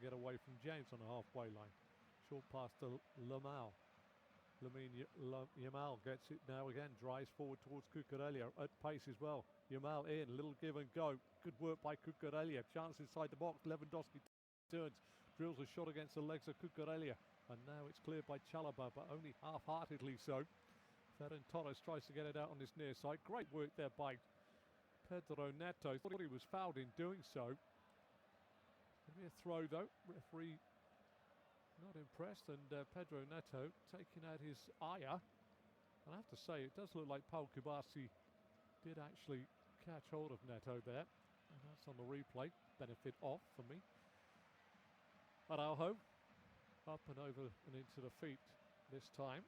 get away from James on the halfway line. Short pass to Lamine Yamal gets it now again, drives forward towards Cucurella at pace as well. Yamal in, little give and go. Good work by Cucurella. Chance inside the box. Lewandowski turns, drills a shot against the legs of Cucurella. And now it's cleared by Chalobah, but only half-heartedly so. Ferran Torres tries to get it out on this near side. Great work there by Pedro Neto. Thought he was fouled in doing so. Give me a throw though. Referee not impressed, and Pedro Neto taking out his ire. And I have to say, it does look like Paul Kubasi did actually catch hold of Neto there. And that's on the replay. Benefit off for me. Araujo up and over and into the feet this time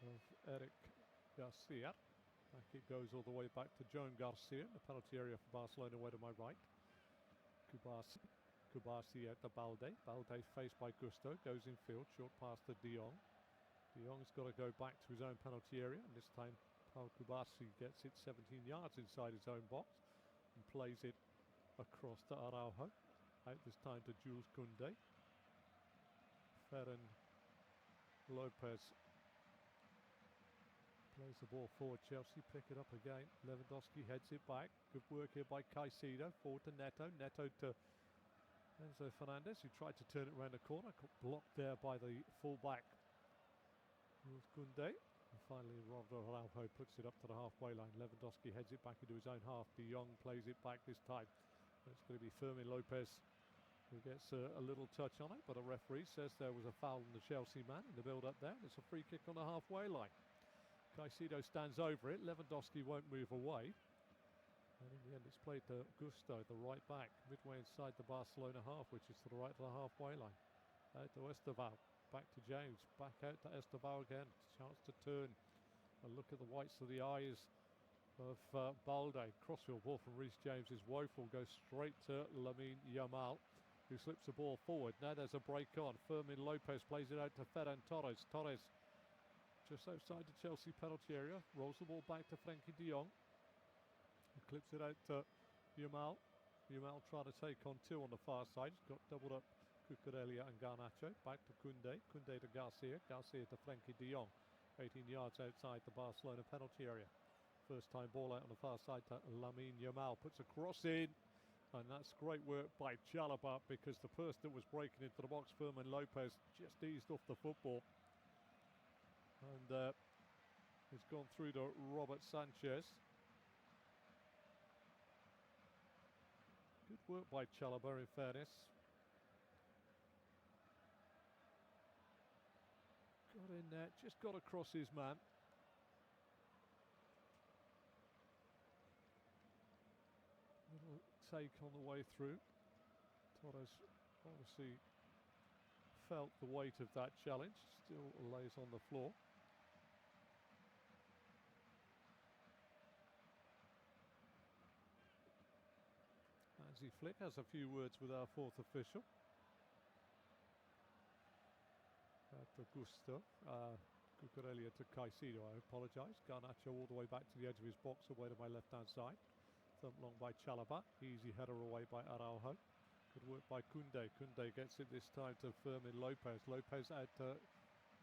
of Eric Garcia. Back it goes all the way back to Joan Garcia, the penalty area for Barcelona, way to my right. Kubasi at the Balde. Balde faced by Gusto, goes in field, short pass to De Jong. De Jong's got to go back to his own penalty area, and this time Paul Kubasi gets it 17 yards inside his own box and plays it across to Araujo. Out this time to Jules Koundé. Ferran Lopez plays the ball forward. Chelsea pick it up again. Lewandowski heads it back. Good work here by Caicedo. Forward to Neto. Neto to Enzo Fernandez, who tried to turn it around the corner. Got blocked there by the full-back Jules Koundé. And finally, Ronaldo Araujo puts it up to the halfway line. Lewandowski heads it back into his own half. De Jong plays it back this time. It's going to be Fermin Lopez who gets a little touch on it, but a referee says there was a foul on the Chelsea man in the build-up there. It's a free kick on the halfway line. Caicedo stands over it. Lewandowski won't move away. And in the end, it's played to Gusto, the right back, midway inside the Barcelona half, which is to the right of the halfway line. Out to Estevao. Back to James. Back out to Estevao again. Chance to turn and look at the whites of the eyes of Balde. Crossfield ball from Reece James is woeful. Goes straight to Lamine Yamal, who slips the ball forward. Now there's a break on. Fermin Lopez plays it out to Ferran Torres. Torres just outside the Chelsea penalty area. Rolls the ball back to Frenkie de Jong. He clips it out to Yamal. Yamal trying to take on two on the far side. He's got doubled up Cucurella and Garnacho. Back to Koundé. Koundé to Garcia. Garcia to Frenkie de Jong. 18 yards outside the Barcelona penalty area. First time ball out on the far side to Lamine Yamal. Puts a cross in. And that's great work by Chalobah, because the person that was breaking into the box, Fermin Lopez, just eased off the football. And it's gone through to Robert Sanchez. Good work by Chalobah, in fairness. Got in there, just got across his man. Little take on the way through. Torres obviously felt the weight of that challenge, still lays on the floor. Hansi Flick has a few words with our fourth official. To Gusto, Cucurella to Caicedo, I apologise. Garnacho all the way back to the edge of his box, away to my left-hand side. Thump long by Chalobah, easy header away by Araujo. Good work by Koundé. Koundé gets it this time to Fermin Lopez. Lopez out to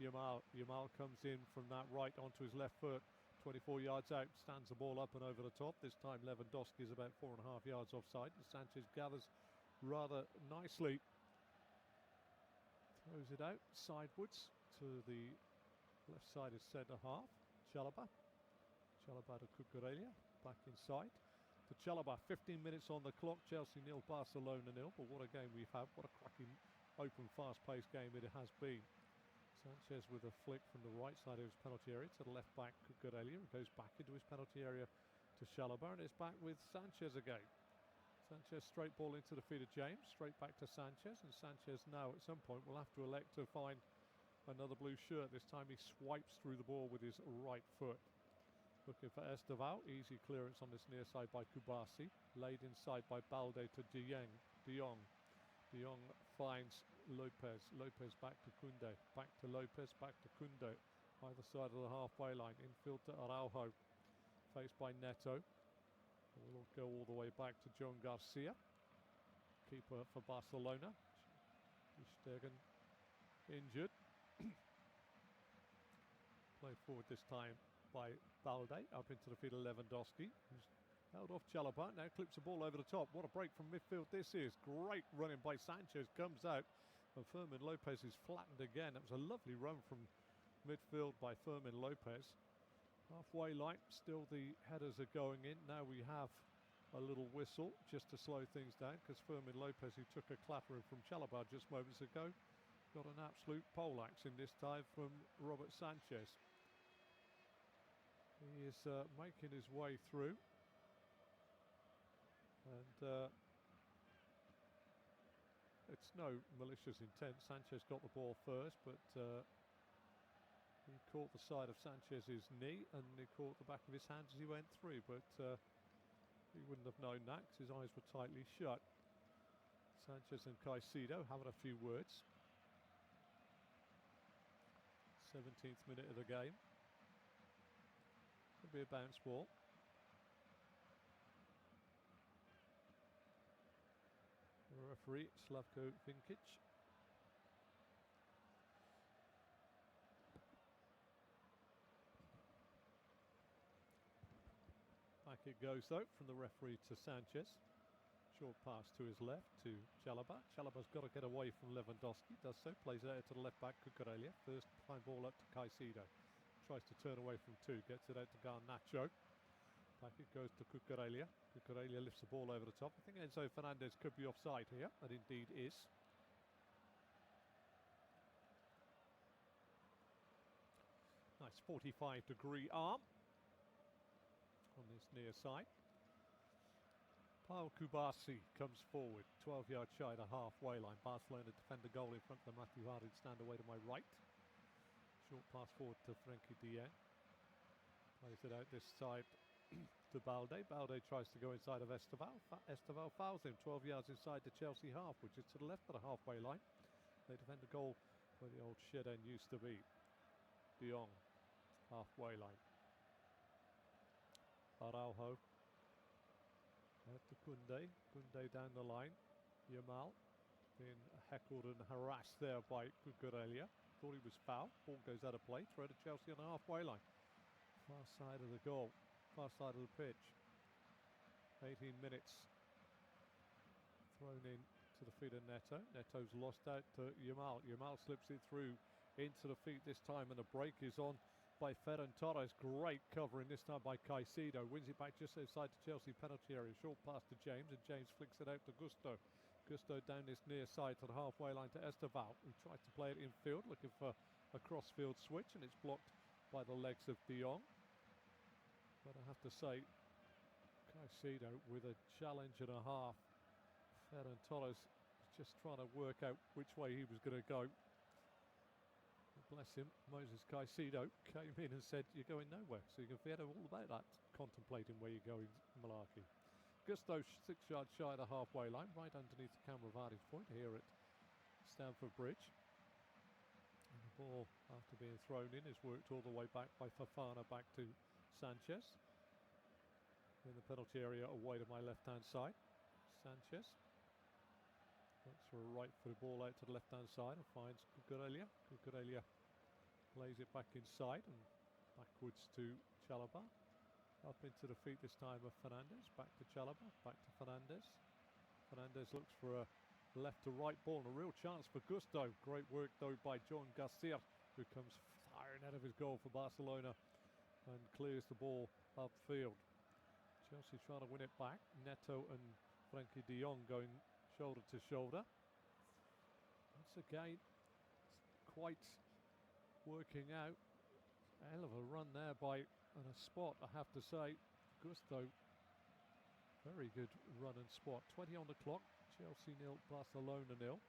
Yamal. Yamal comes in from that right onto his left foot. 24 yards out, stands the ball up and over the top. This time Lewandowski is about 4.5 yards offside. Sanchez gathers rather nicely. Throws it out sidewards to the left-sided centre half. Chalobah. Chalobah to Cucurella. Back inside to Chalobah. 15 minutes on the clock. Chelsea 0, Barcelona 0. But what a game we've had. What a cracking, open, fast-paced game it has been. Sanchez with a flick from the right side of his penalty area to the left back, Cucurella. It goes back into his penalty area to Chalobah, and it's back with Sanchez again. Sanchez straight ball into the feet of James, straight back to Sanchez, and Sanchez now at some point will have to elect to find another blue shirt. This time he swipes through the ball with his right foot. Looking for Estevao, easy clearance on this near side by Kubasi, laid inside by Balde to De Jong. De Jong finds Lopez. Lopez back to Koundé. Back to Lopez, back to Koundé. Either side of the halfway line. Infield to Araujo. Faced by Neto. We'll go all the way back to Joan Garcia. keeper for Barcelona. Stegen injured. Played forward this time by Balde, up into the field of Lewandowski, who's held off Chalobah, now clips the ball over the top. What a break from midfield this is. Great running by Sanchez, comes out, and Fermin Lopez is flattened again. That was a lovely run from midfield by Fermin Lopez. Halfway line, still the headers are going in. Now we have a little whistle just to slow things down, because Fermin Lopez, who took a clattering from Chalobah just moments ago, got an absolute poleaxe in this time from Robert Sanchez. He is making his way through, and it's no malicious intent. Sanchez got the ball first, but he caught the side of Sanchez's knee, and he caught the back of his hands as he went through, but he wouldn't have known that because his eyes were tightly shut. Sanchez and Caicedo having a few words. 17th minute of the game. Could be a bounce ball. The referee, Slavko Vinkic. Back it goes though from the referee to Sanchez. Short pass to his left to Chalobah. Chalobah's got to get away from Lewandowski. Does so. Plays it out to the left back, Cucurella. First time ball up to Caicedo. Tries to turn away from two. Gets it out to Garnacho. Back it goes to Cucurella. Cucurella lifts the ball over the top. I think Enzo Fernandez could be offside here. And indeed is. Nice 45-degree arm on this near side. Paul Kubasi comes forward, 12 yards shy of the halfway line. Barcelona defend the goal in front of Matthew Harding, stand away to my right. Short pass forward to Frenkie de Jong. Plays it out this side to Balde. Balde tries to go inside of Esteval. Esteval fouls him 12 yards inside the Chelsea half, which is to the left of the halfway line. They defend the goal where the old shed end used to be. De Jong, halfway line. Araujo. Out to Koundé. Koundé down the line. Yamal being heckled and harassed there by Cucurella. Thought he was foul. Ball goes out of play. Throw to Chelsea on the halfway line. Far side of the goal. Far side of the pitch. 18 minutes. Thrown in to the feet of Neto. Neto's lost out to Yamal. Yamal slips it through into the feet this time, and the break is on by Ferran Torres. Great covering this time by Caicedo. Wins it back just outside the Chelsea penalty area. Short pass to James, and James flicks it out to Gusto. Gusto down this near side to the halfway line to Esteval, who tries to play it infield, looking for a cross-field switch, and it's blocked by the legs of De Jong. But I have to say, Caicedo with a challenge and a half. Ferran Torres just trying to work out which way he was going to go. Bless him, Moses Caicedo came in and said, "You're going nowhere." So you can forget all about that, contemplating where you're going, malarkey. Gusto 6 yards shy of the halfway line, right underneath the camera vantage point here at Stamford Bridge. And the ball, after being thrown in, is worked all the way back by Fofana back to Sanchez. In the penalty area away to my left-hand side. Sanchez. Looks for a right for the ball out to the left-hand side and finds Cucurella. Cucurella plays it back inside and backwards to Chalobah. Up into the feet this time of Fernandez. Back to Chalobah. Back to Fernandez. Fernandez looks for a left to right ball and a real chance for Gusto. Great work though by John Garcia, who comes firing out of his goal for Barcelona and clears the ball upfield. Chelsea trying to win it back. Neto and Frenkie de Jong going shoulder to shoulder. Once again, quite working out. A hell of a run there by on a spot, I have to say. Gusto, very good run and spot. 20 on the clock. Chelsea 0, Barcelona 0.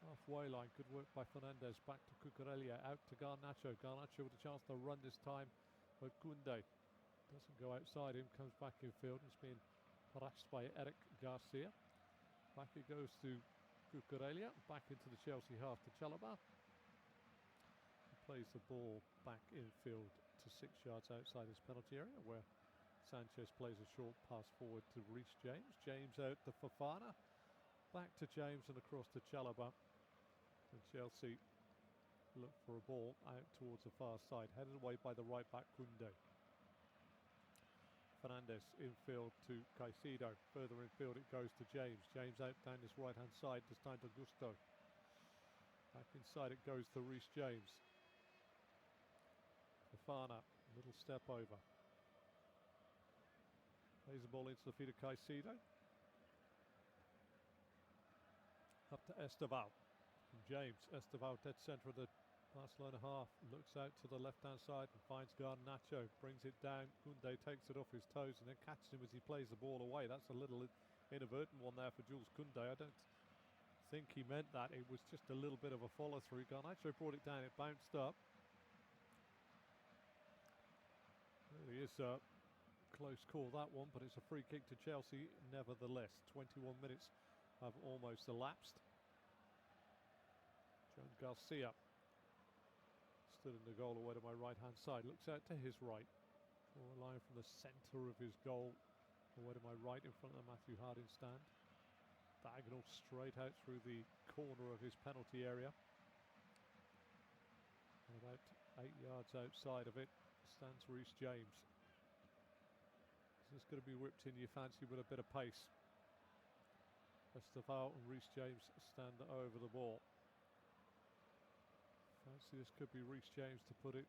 Halfway line, good work by Fernandez. Back to Cucurella, out to Garnacho. Garnacho with a chance to run this time, but Koundé doesn't go outside him, comes back in field and it's been harassed by Eric Garcia. Back it goes to Cucurella, back into the Chelsea half to Chalobah. He plays the ball back infield to 6 yards outside his penalty area, where Sanchez plays a short pass forward to Reece James. James out to Fofana. Back to James and across to Chalobah. And Chelsea look for a ball out towards the far side, headed away by the right back Koundé. Fernandes infield to Caicedo. Further infield it goes to James. James out down his right hand side, this time to Gusto. Back inside it goes to Reece James. Fofana, little step over. Plays the ball into the feet of Caicedo. Up to Esteval. From James. Esteval dead centre of the Barcelona half. Looks out to the left hand side and finds Garnacho. Brings it down. Koundé takes it off his toes and then catches him as he plays the ball away. That's a little inadvertent one there for Jules Koundé. I don't think he meant that. It was just a little bit of a follow through. Garnacho brought it down. It bounced up. Really is a close call, that one, but it's a free kick to Chelsea nevertheless. 21 minutes have almost elapsed. John Garcia stood in the goal away to my right hand side, looks out to his right. Draw a line from the centre of his goal away to my right in front of the Matthew Harding stand. Diagonal straight out through the corner of his penalty area. And about 8 yards outside of it stands Reece James. Is this going to be whipped in, you fancy, with a bit of pace? Esteval and Reece James stand over the ball. Fancy this could be Reece James to put it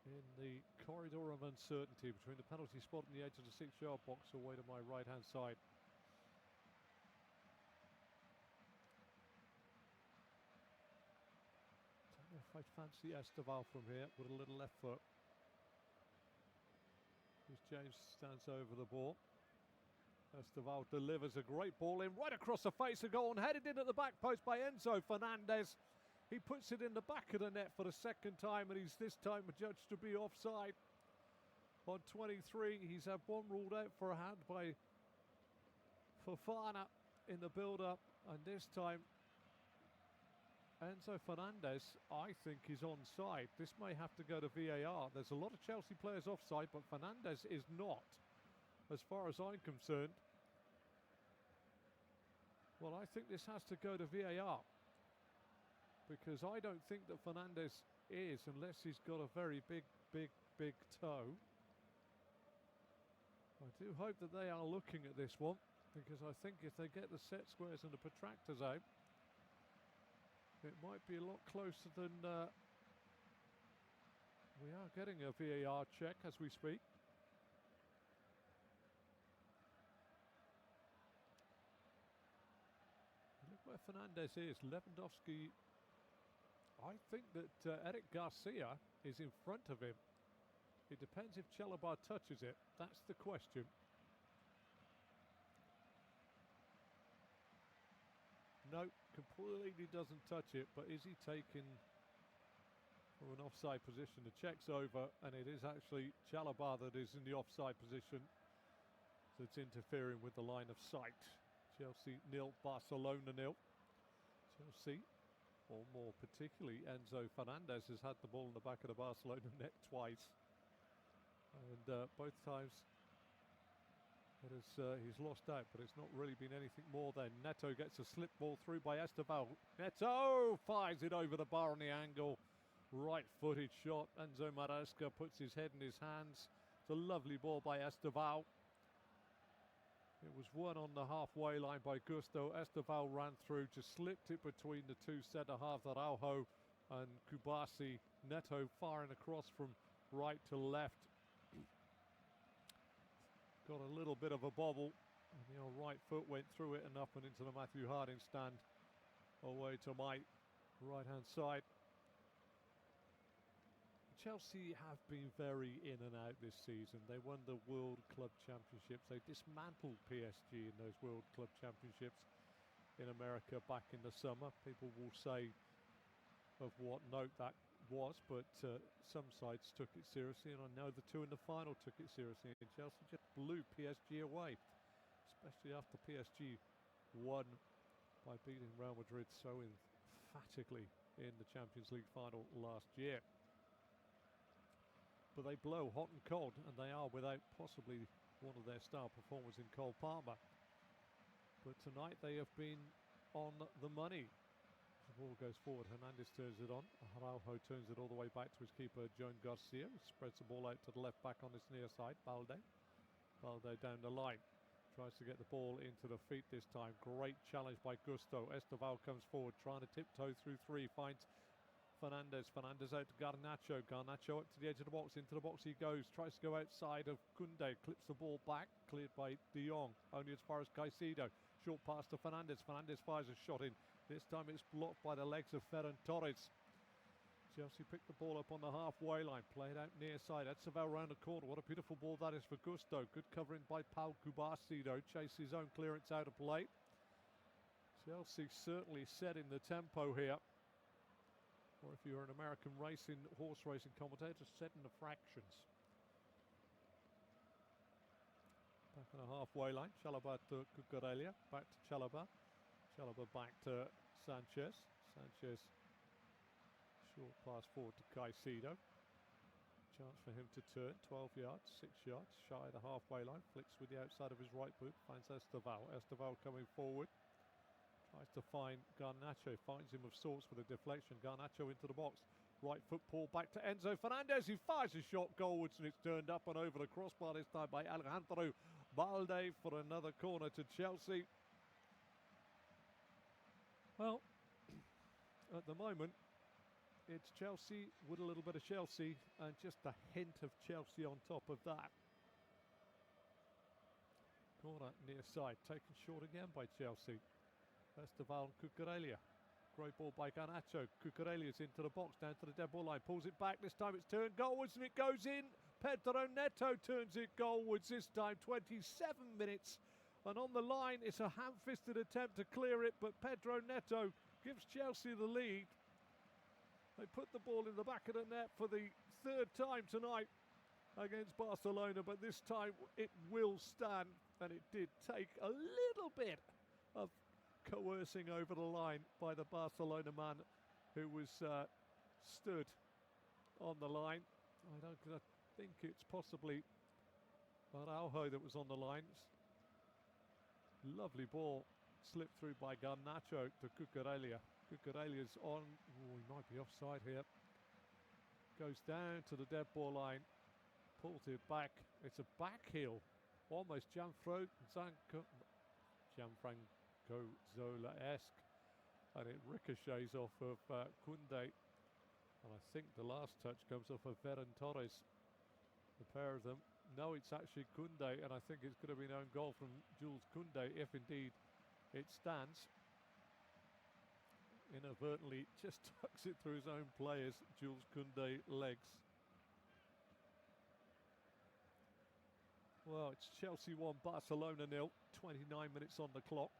in the corridor of uncertainty between the penalty spot and the edge of the 6-yard box away to my right hand side. Don't know if I'd fancy Esteval from here with a little left foot. Reece James stands over the ball. Esteval delivers a great ball in right across the face of goal and headed in at the back post by Enzo Fernandez. He puts it in the back of the net for the second time, and he's this time adjudged to be offside. On 23, he's had one ruled out for a hand by Fofana in the build-up, and this time Enzo Fernandez, I think, is onside. This may have to go to VAR. There's a lot of Chelsea players offside, but Fernandez is not, as far as I'm concerned. Well, I think this has to go to VAR, because I don't think that Fernandez is, unless he's got a very big toe. I do hope that they are looking at this one, because I think if they get the set squares and the protractors out, it might be a lot closer than we are getting a VAR check as we speak. Look where Fernandez is. Lewandowski, I think that Eric Garcia is in front of him. It depends if Chalobah touches it. That's the question. No, completely doesn't touch it, but is he taken from an offside position? The check's over, and it is actually Chalobah that is in the offside position that's interfering with the line of sight. Chelsea 0, Barcelona 0. Chelsea, or more particularly Enzo Fernandez, has had the ball in the back of the Barcelona net twice, and both times he's lost out, but it's not really been anything more than. Neto gets a slip ball through by Esteval. Neto fires it over the bar on the angle. Right-footed shot. Enzo Maresca puts his head in his hands. It's a lovely ball by Esteval. It was won on the halfway line by Gusto. Esteval ran through, just slipped it between the two centre-halves, Araujo and Kubasi. Neto firing across from right to left. Got a little bit of a bobble, and the old right foot went through it and up and into the Matthew Harding stand away to my right-hand side. Chelsea have been very in and out this season. They won the World Club Championships. They dismantled PSG in those World Club Championships in America back in the summer. People will say of what note that was, but some sides took it seriously, and I know the two in the final took it seriously, and Chelsea just blew PSG away, especially after PSG won by beating Real Madrid so emphatically in the Champions League final last year. But they blow hot and cold, and they are without possibly one of their star performers in Cole Palmer. But tonight they have been on the money. The ball goes forward, Hernandez turns it on, Araujo turns it all the way back to his keeper, Joan Garcia, who spreads the ball out to the left back on his near side, Balde down the line, tries to get the ball into the feet this time, great challenge by Gusto, Esteval comes forward, trying to tiptoe through three, finds Fernandez out to Garnacho up to the edge of the box, into the box he goes, tries to go outside of Koundé, clips the ball back, cleared by De Jong, only as far as Caicedo, short pass to Fernandez fires a shot in, this time it's blocked by the legs of Ferran Torres. Chelsea picked the ball up on the halfway line, played out near side, Esteval round the corner, what a beautiful ball that is for Gusto, good covering by Pau Cubarsí though, chased his own clearance out of play. Chelsea certainly setting the tempo here. Or if you're an American horse racing commentator, setting the fractions. Back on the halfway line, Chalobah to Cucurella, back to Chalobah back to Sanchez, short pass forward to Caicedo, chance for him to turn, 12 yards, 6 yards, shy of the halfway line, flicks with the outside of his right boot, finds Esteval coming forward, tries to find Garnacho, finds him of sorts with a deflection. Garnacho into the box. Right foot pull back to Enzo Fernandez. He fires a shot goalwards and it's turned up and over the crossbar this time by Alejandro Balde for another corner to Chelsea. Well, at the moment, it's Chelsea with a little bit of Chelsea and just a hint of Chelsea on top of that. Corner near side, taken short again by Chelsea. Esteval and Cucurella. Great ball by Garnacho. Cucurella's into the box, down to the dead ball line. Pulls it back. This time it's turned goalwards and it goes in. Pedro Neto turns it goalwards this time. 27 minutes. And on the line, it's a ham-fisted attempt to clear it, but Pedro Neto gives Chelsea the lead. They put the ball in the back of the net for the third time tonight against Barcelona, but this time it will stand. And it did take a little bit of coercing over the line by the Barcelona man who was stood on the line. I think it's possibly Araujo that was on the line. Lovely ball slipped through by Garnacho to Cucurella. Cucurella's on. He might be offside here. Goes down to the dead ball line. Pulls it back. It's a back heel. Almost Gianfranco Zola-esque, and it ricochets off of Koundé, and I think the last touch comes off of Ferran Torres. The pair of them. No, it's actually Koundé, and I think it's going to be an own goal from Jules Koundé if indeed it stands. Inadvertently just tucks it through his own players, Jules Koundé legs. Well, it's Chelsea 1, Barcelona 0, 29 minutes on the clock.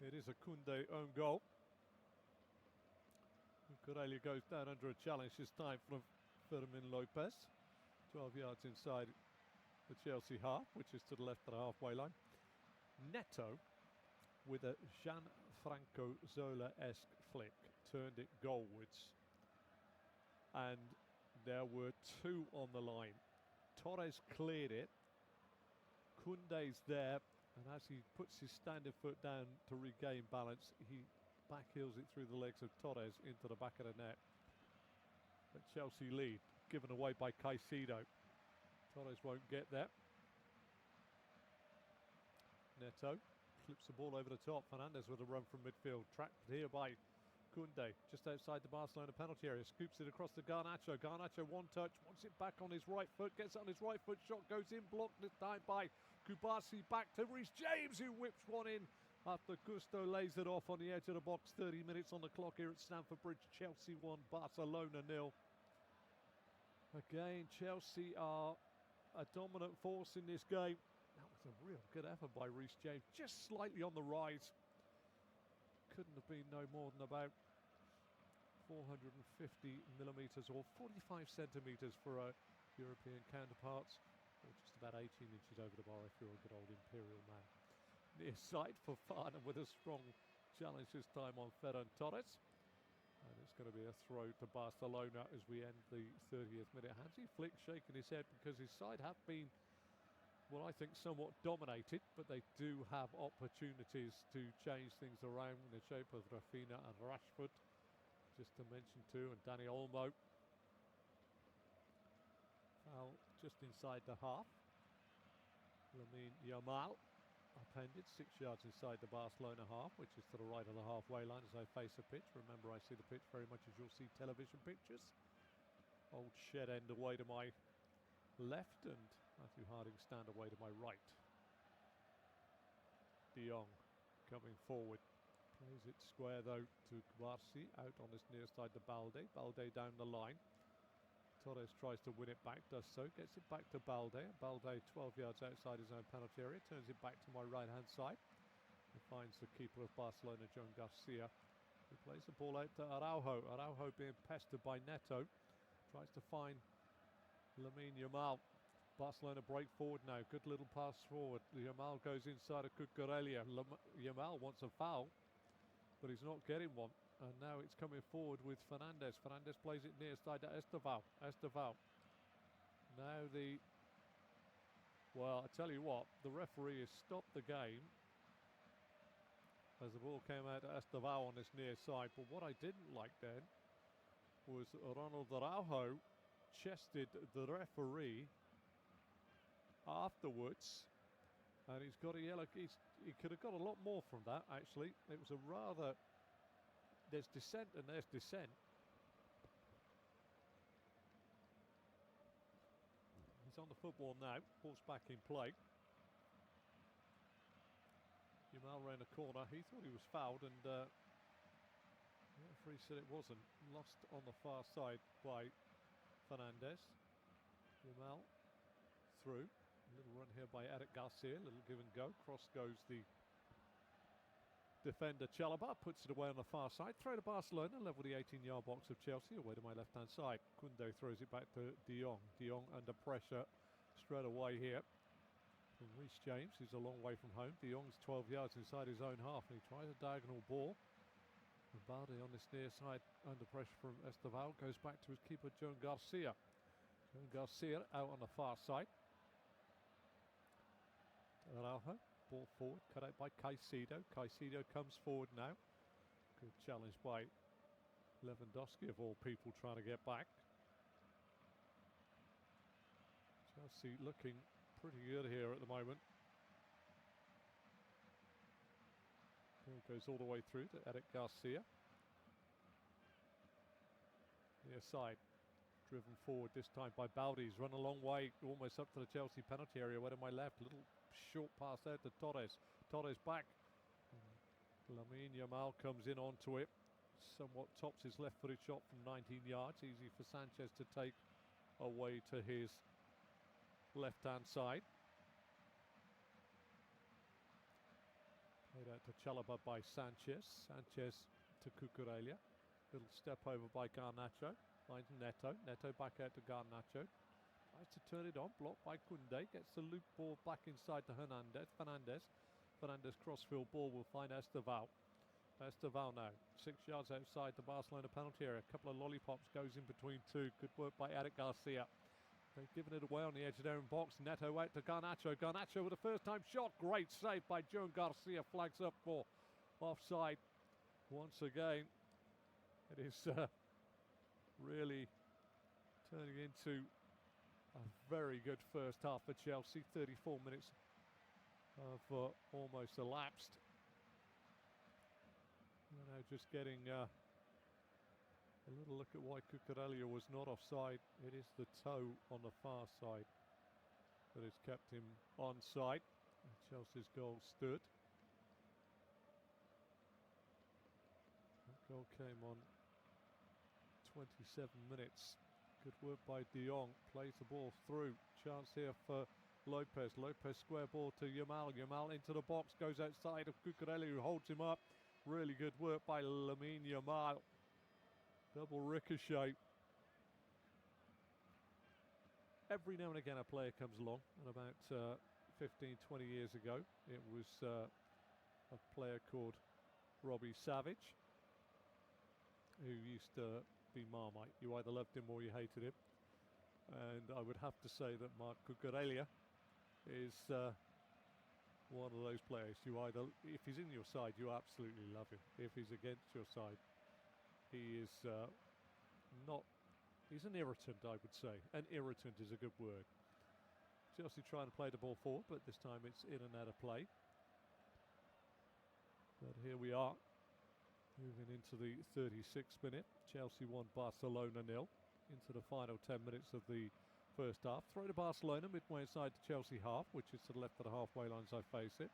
It is a Koundé own goal. Cucurella goes down under a challenge this time from Fermin Lopez. 12 yards inside the Chelsea half, which is to the left of the halfway line. Neto, with a Gianfranco Zola-esque flick, turned it goalwards. And there were two on the line. Torres cleared it. Koundé's there, and as he puts his standing foot down to regain balance, he backheels it through the legs of Torres into the back of the net. But Chelsea lead, given away by Caicedo. Torres won't get there. Neto flips the ball over the top. Fernandez with a run from midfield. Trapped here by Koundé, just outside the Barcelona penalty area, scoops it across to Garnacho. Garnacho one touch, wants it back on his right foot, gets it on his right foot, shot goes in, blocked this time by Cubarsí, back to Reece James, who whips one in after Gusto lays it off on the edge of the box. 30 minutes on the clock here at Stamford Bridge. Chelsea 1, Barcelona 0. Again, Chelsea are a dominant force in this game. That was a real good effort by Reece James, just slightly on the rise. Couldn't have been no more than about 450 millimetres or 45 centimetres for European counterparts, or just about 18 inches over the bar if you're a good old Imperial man. Near side for Farnham with a strong challenge this time on Ferran Torres. And it's going to be a throw to Barcelona as we end the 30th minute. Hansi Flick shaking his head because his side have been well, I think somewhat dominated, but they do have opportunities to change things around in the shape of Rafinha and Rashford, just to mention two, and Dani Olmo. Foul just inside the half. Lamine Yamal appended 6 yards inside the Barcelona half, which is to the right of the halfway line as I face the pitch. Remember, I see the pitch very much as you'll see television pictures. Old shed end away to my left and Matthew Harding stand away to my right. De Jong coming forward. Plays it square though to Kbarsi, out on this near side to Balde. Balde down the line. Torres tries to win it back, does so, gets it back to Balde. Balde 12 yards outside his own penalty area, turns it back to my right hand side. And finds the keeper of Barcelona, Joan Garcia, who plays the ball out to Araujo. Araujo being pestered by Neto. Tries to find Lamine Yamal. Barcelona break forward now. Good little pass forward. Yamal goes inside of Cucurella. Yamal wants a foul, but he's not getting one. And now it's coming forward with Fernandes. Fernandes plays it near side to Esteval. Esteval. Now well, I tell you what, the referee has stopped the game as the ball came out to Esteval on this near side. But what I didn't like then was Ronald Araujo chested the referee afterwards, and he's got a yellow. He could have got a lot more from that, actually. It was a rather... There's dissent and there's dissent. He's on the football now. Ball's back in play. Yamal ran a corner. He thought he was fouled, and the referee said it wasn't. Lost on the far side by Fernandes. Yamal through. A little run here by Eric Garcia. A little give and go. Cross goes the defender Chalobah, puts it away on the far side. Throw to Barcelona, level the 18-yard box of Chelsea, away to my left-hand side. Koundé throws it back to De Jong. De Jong under pressure straight away here from Reece James, who's a long way from home. De Jong's 12 yards inside his own half, and he tries a diagonal ball. And Balde on this near side, under pressure from Esteval, goes back to his keeper, Joan Garcia. Joan Garcia out on the far side. Araujo. Ball forward, cut out by Caicedo. Caicedo comes forward now. Good challenge by Lewandowski, of all people, trying to get back. Chelsea looking pretty good here at the moment. Ball goes all the way through to Eric Garcia. Near side, driven forward this time by Balde. He's run a long way, almost up to the Chelsea penalty area. Way to my left, little short pass out to Torres. Torres back. Lamine Yamal comes in onto it. Somewhat tops his left-footed shot from 19 yards. Easy for Sanchez to take away to his left-hand side. Played out to Chalobah by Sanchez. Sanchez to Cucurella. Little step over by Garnacho. Finds Neto. Neto back out to Garnacho. Tries to turn it on, blocked by Koundé, gets the loop ball back inside to Fernandes. Fernandes crossfield ball will find Esteval. Esteval now, 6 yards outside the Barcelona penalty area. A couple of lollipops goes in between two. Good work by Eric Garcia. They've given it away on the edge of their own box. Neto out to Garnacho. Garnacho with a first time shot. Great save by Joan Garcia. Flags up for offside once again. It is really turning into a very good first half for Chelsea. 34 minutes have almost elapsed. We're now just getting a little look at why Cucurella was not offside. It is the toe on the far side that has kept him onside. Chelsea's goal stood. That goal came on 27 minutes. Good work by De Jong. Plays the ball through. Chance here for Lopez. Lopez square ball to Yamal. Yamal into the box. Goes outside of Cucurella, who holds him up. Really good work by Lamine Yamal. Double ricochet. Every now and again a player comes along. And about 15, 20 years ago, it was a player called Robbie Savage, who used to be Marmite. You either loved him or you hated him. And I would have to say that Marc Cucurella is one of those players you either, if he's in your side, you absolutely love him. If he's against your side, he is not. He's an irritant, I would say. An irritant is a good word. Chelsea trying to play the ball forward, but this time it's in and out of play. But here we are, moving into the 36th minute. Chelsea 1, Barcelona 0. Into the final 10 minutes of the first half. Throw to Barcelona, midway inside the Chelsea half, which is to the left of the halfway line as I face it.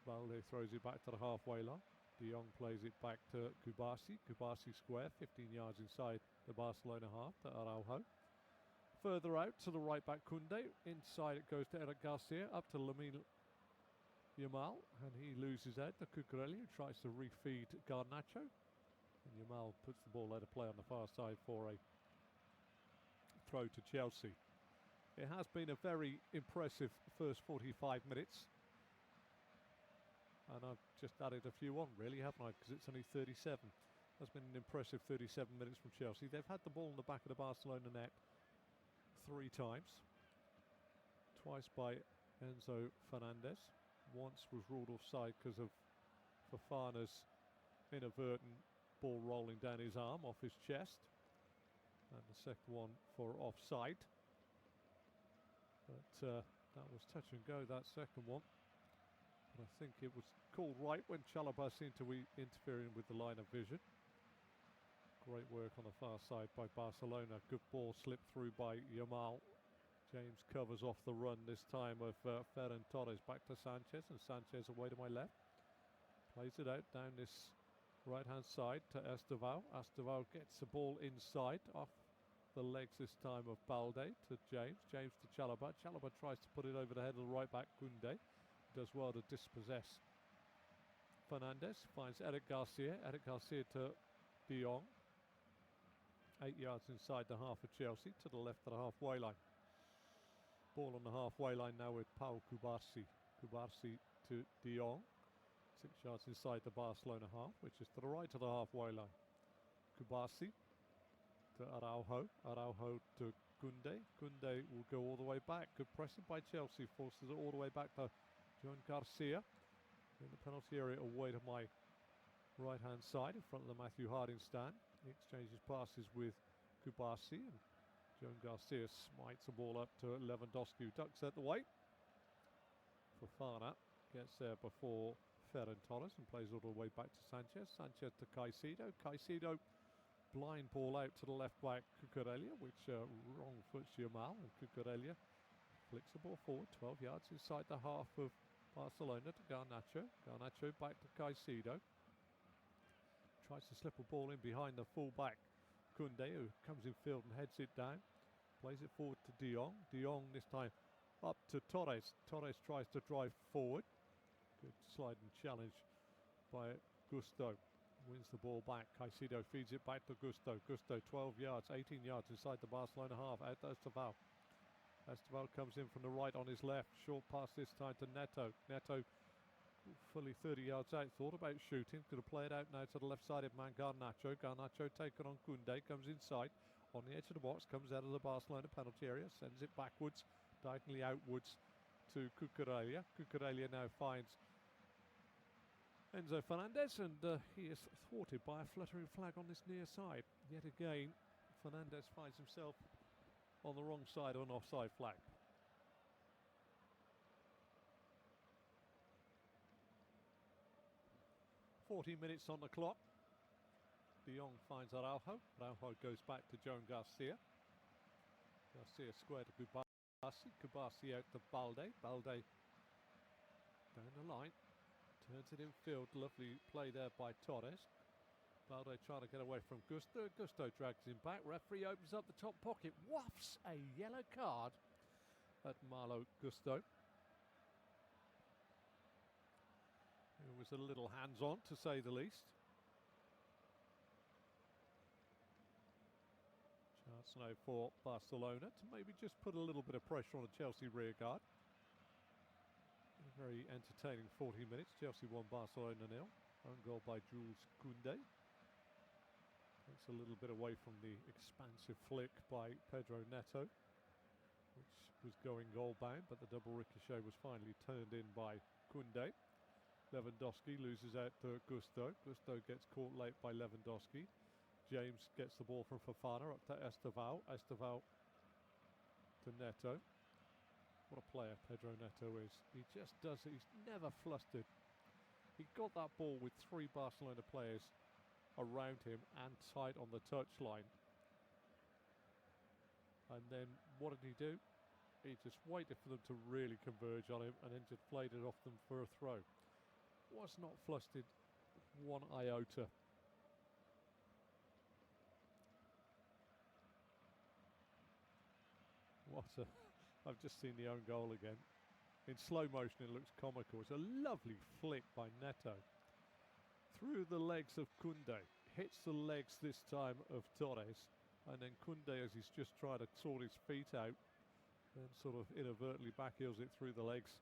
Balde throws it back to the halfway line. De Jong plays it back to Kubasi. Kubasi square, 15 yards inside the Barcelona half to Araujo. Further out to the right back Koundé. Inside it goes to Eric Garcia, up to Lamine Yamal, and he loses out to Cucurella, who tries to refeed Garnacho. And Yamal puts the ball out of play on the far side for a throw to Chelsea. It has been a very impressive first 45 minutes. And I've just added a few on, really, haven't I? Because it's only 37. That's been an impressive 37 minutes from Chelsea. They've had the ball in the back of the Barcelona net 3 times. Twice by Enzo Fernandez. Once was ruled offside because of Fofana's inadvertent ball rolling down his arm off his chest. And the second one for offside. But that was touch and go, that second one. And I think it was called right when Chalobah seemed to be interfering with the line of vision. Great work on the far side by Barcelona. Good ball slipped through by Yamal. James covers off the run this time of Ferran Torres back to Sanchez, and Sanchez away to my left. Plays it out down this right-hand side to Estevao. Estevao gets the ball inside off the legs this time of Balde to James. James to Chalobah. Chalobah tries to put it over the head of the right back Koundé. Does well to dispossess Fernandez. Finds Eric Garcia. Eric Garcia to De Jong. 8 yards inside the half of Chelsea to the left of the halfway line. Ball on the halfway line now with Pau Kubasi. Kubasi to De Jong. 6 yards inside the Barcelona half, which is to the right of the halfway line. Kubasi to Araujo. Araujo to Koundé. Koundé will go all the way back. Good pressing by Chelsea. Forces it all the way back to John Garcia. In the penalty area away to my right-hand side in front of the Matthew Harding stand. He exchanges passes with Kubasi, and John Garcia smites the ball up to Lewandowski, who ducks out the way. Fofana gets there before Ferran Torres and plays all the way back to Sanchez. Sanchez to Caicedo. Caicedo, blind ball out to the left back Cucurella, which wrong foots Yamal, and Cucurella flicks the ball forward 12 yards inside the half of Barcelona to Garnacho. Garnacho back to Caicedo. Tries to slip a ball in behind the full-back Koundé, who comes in field and heads it down. Plays it forward to De Jong. De Jong this time up to Torres. Torres tries to drive forward. Good sliding challenge by Gusto. Wins the ball back. Caicedo feeds it back to Gusto. Gusto 12 yards, 18 yards inside the Barcelona half. Out to Estevao. Estevao comes in from the right on his left. Short pass this time to Neto. Neto fully 30 yards out. Thought about shooting. Could have played out now to the left-sided man Garnacho. Garnacho taken on Koundé. Comes inside. On the edge of the box. Comes out of the Barcelona penalty area. Sends it backwards. Diagonally outwards to Cucurella. Cucurella now finds Enzo Fernandez, and he is thwarted by a fluttering flag on this near side. Yet again, Fernandez finds himself on the wrong side of an offside flag. "40 minutes on the clock. De Jong finds Araujo. Araujo goes back to Joan Garcia. Garcia square to Kubasi. Kubasi out to Balde. Balde down the line. Turns it in field. Lovely play there by Torres. Balde trying to get away from Gusto. Gusto drags him back. Referee opens up the top pocket. Wafts a yellow card at Malo Gusto. It was a little hands-on, to say the least. Chance now for Barcelona to maybe just put a little bit of pressure on the Chelsea rear guard. A very entertaining 40 minutes. Chelsea 1, Barcelona 0. Own goal by Jules Koundé. Takes a little bit away from the expansive flick by Pedro Neto, which was going goal bound, but the double ricochet was finally turned in by Koundé. Lewandowski loses out to Gusto. Gusto gets caught late by Lewandowski. James gets the ball from Fofana up to Estevao. Estevao to Neto. What a player Pedro Neto is. He just does it. He's never flustered. He got that ball with 3 Barcelona players around him and tight on the touchline. And then what did he do? He just waited for them to really converge on him and then just played it off them for a throw. Was not flustered one iota. I've just seen the own goal again. In slow motion it looks comical. It's a lovely flick by Neto. Through the legs of Koundé. Hits the legs this time of Torres. And then Koundé, as he's just trying to sort his feet out, then sort of inadvertently backheels it through the legs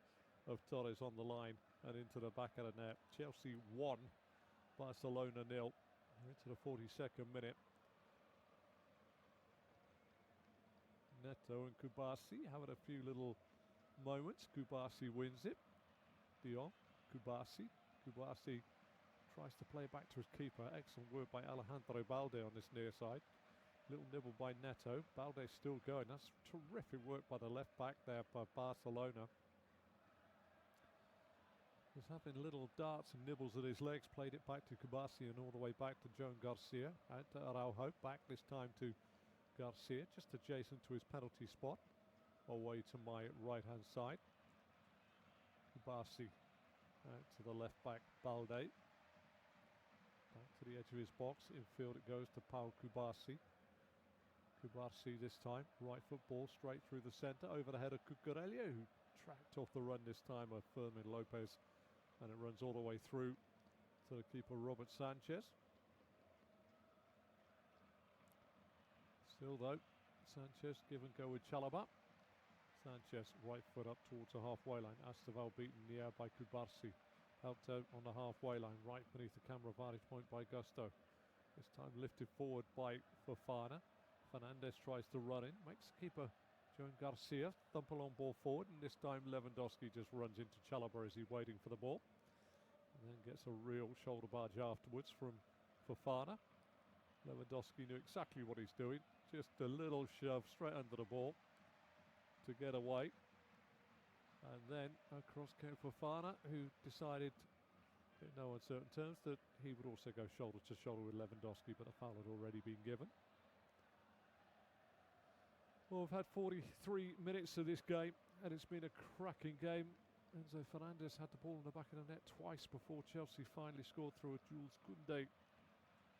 of Torres on the line and into the back of the net. Chelsea 1, Barcelona 0. Into the 42nd minute. Neto and Kubasi having a few little moments. Kubasi wins it. Dion, Kubasi. Kubasi tries to play back to his keeper. Excellent work by Alejandro Balde on this near side. Little nibble by Neto. Balde's still going. That's terrific work by the left back there by Barcelona. He's having little darts and nibbles at his legs. Played it back to Kubasi and all the way back to Joan Garcia. Out to Araujo. Back this time to Garcia, just adjacent to his penalty spot, away to my right hand side. Kubasi out to the left back, Balde. Back to the edge of his box, infield it goes to Paul Kubasi. Kubasi this time, right foot ball straight through the centre, over the head of Cucurella, who tracked off the run this time of Fermin Lopez, and it runs all the way through to the keeper Robert Sanchez. Still though, Sanchez give and go with Chalobah. Sanchez right foot up towards the halfway line. Estevao beaten in the air by Kubasi. Helped out on the halfway line, right beneath the camera vantage point by Gusto. This time lifted forward by Fofana. Fernandez tries to run in, makes keeper Joan Garcia thump along ball forward, and this time Lewandowski just runs into Chalobah as he's waiting for the ball. And then gets a real shoulder barge afterwards from Fofana. Lewandowski knew exactly what he's doing. Just a little shove straight under the ball to get away. And then across came Fofana, who decided in no uncertain terms that he would also go shoulder to shoulder with Lewandowski, but the foul had already been given. Well, we've had 43 minutes of this game, and it's been a cracking game. Enzo Fernandez had the ball in the back of the net twice before Chelsea finally scored through a Jules Koundé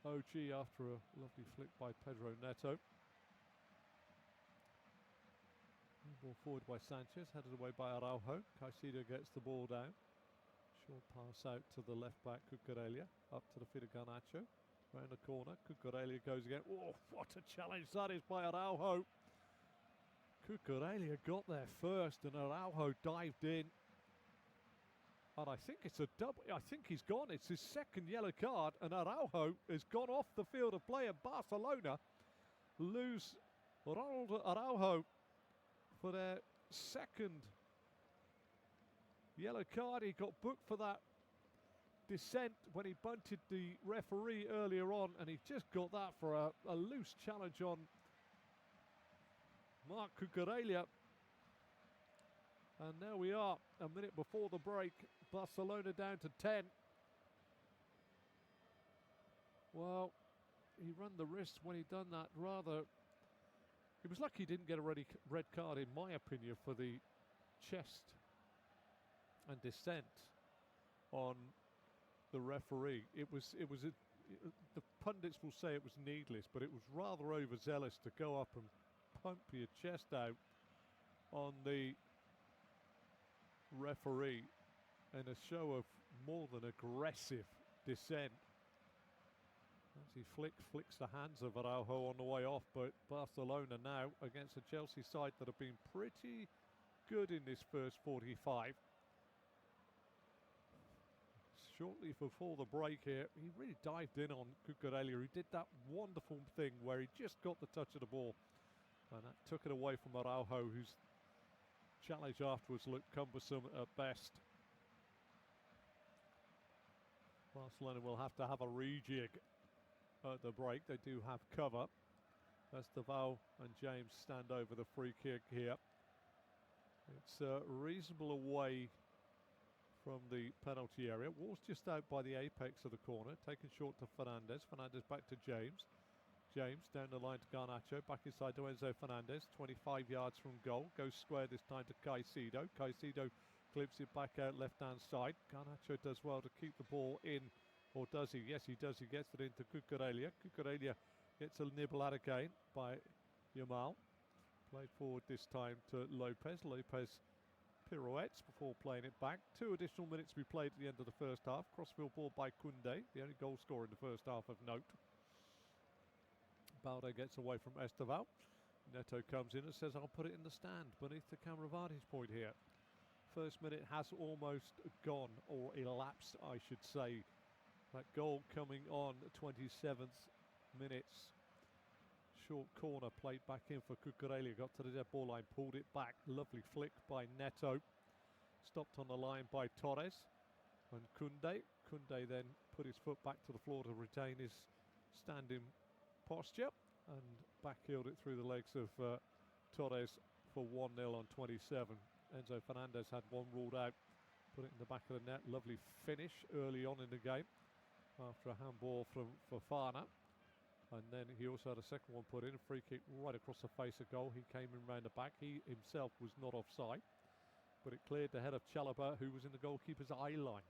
OG after a lovely flick by Pedro Neto. Ball forward by Sanchez, headed away by Araujo. Caicedo gets the ball down. Short pass out to the left back, Cucurella. Up to the feet of Garnacho. Round the corner, Cucurella goes again. Oh, what a challenge that is by Araujo. Cucurella got there first and Araujo dived in. And I think it's a double. I think he's gone. It's his second yellow card, and Araujo has gone off the field of play. And Barcelona lose Ronald Araujo for their second yellow card. He got booked for that descent when he bunted the referee earlier on, and he just got that for a loose challenge on Marc Cucurella. And there we are, a minute before the break. Barcelona down to 10. Well, he ran the risk when he done that. Rather, it was lucky he didn't get a red card, in my opinion, for the chest and descent on the referee. The pundits will say it was needless, but it was rather overzealous to go up and pump your chest out on the referee in a show of more than aggressive dissent. As he flicks the hands of Araujo on the way off, but Barcelona now against a Chelsea side that have been pretty good in this first 45. Shortly before the break here, he really dived in on Cucurella. He did that wonderful thing where he just got the touch of the ball, and that took it away from Araujo, who's challenge afterwards looked cumbersome at best. Barcelona will have to have a rejig at the break. They do have cover. Esteval and James stand over the free kick here. It's reasonable away from the penalty area. Wall's just out by the apex of the corner. Taken short to Fernandez. Fernandez back to James. James down the line to Garnacho. Back inside to Enzo Fernandez. 25 yards from goal. Goes square this time to Caicedo. Caicedo clips it back out left-hand side. Garnacho does well to keep the ball in. Or does he? Yes, he does. He gets it into Cucurella. Cucurella gets a nibble at again by Yamal. Played forward this time to Lopez. Lopez pirouettes before playing it back. 2 additional minutes to be played at the end of the first half. Crossfield ball by Koundé, the only goal scorer in the first half of note. Balde gets away from Esteval. Neto comes in and says, I'll put it in the stand beneath the camera vantage point here. First minute has almost gone, or elapsed, I should say. That goal coming on 27th minutes. Short corner played back in for Cucurella. Got to the dead ball line, pulled it back. Lovely flick by Neto. Stopped on the line by Torres and Koundé. Koundé then put his foot back to the floor to retain his standing posture and backheeled it through the legs of Torres for 1-0 on 27. Enzo Fernandez had one ruled out. Put it in the back of the net. Lovely finish early on in the game after a handball from Fofana. And then he also had a second one put in, a free kick right across the face of goal. He came in round the back. He himself was not offside, but it cleared the head of Chalobah, who was in the goalkeeper's eye line.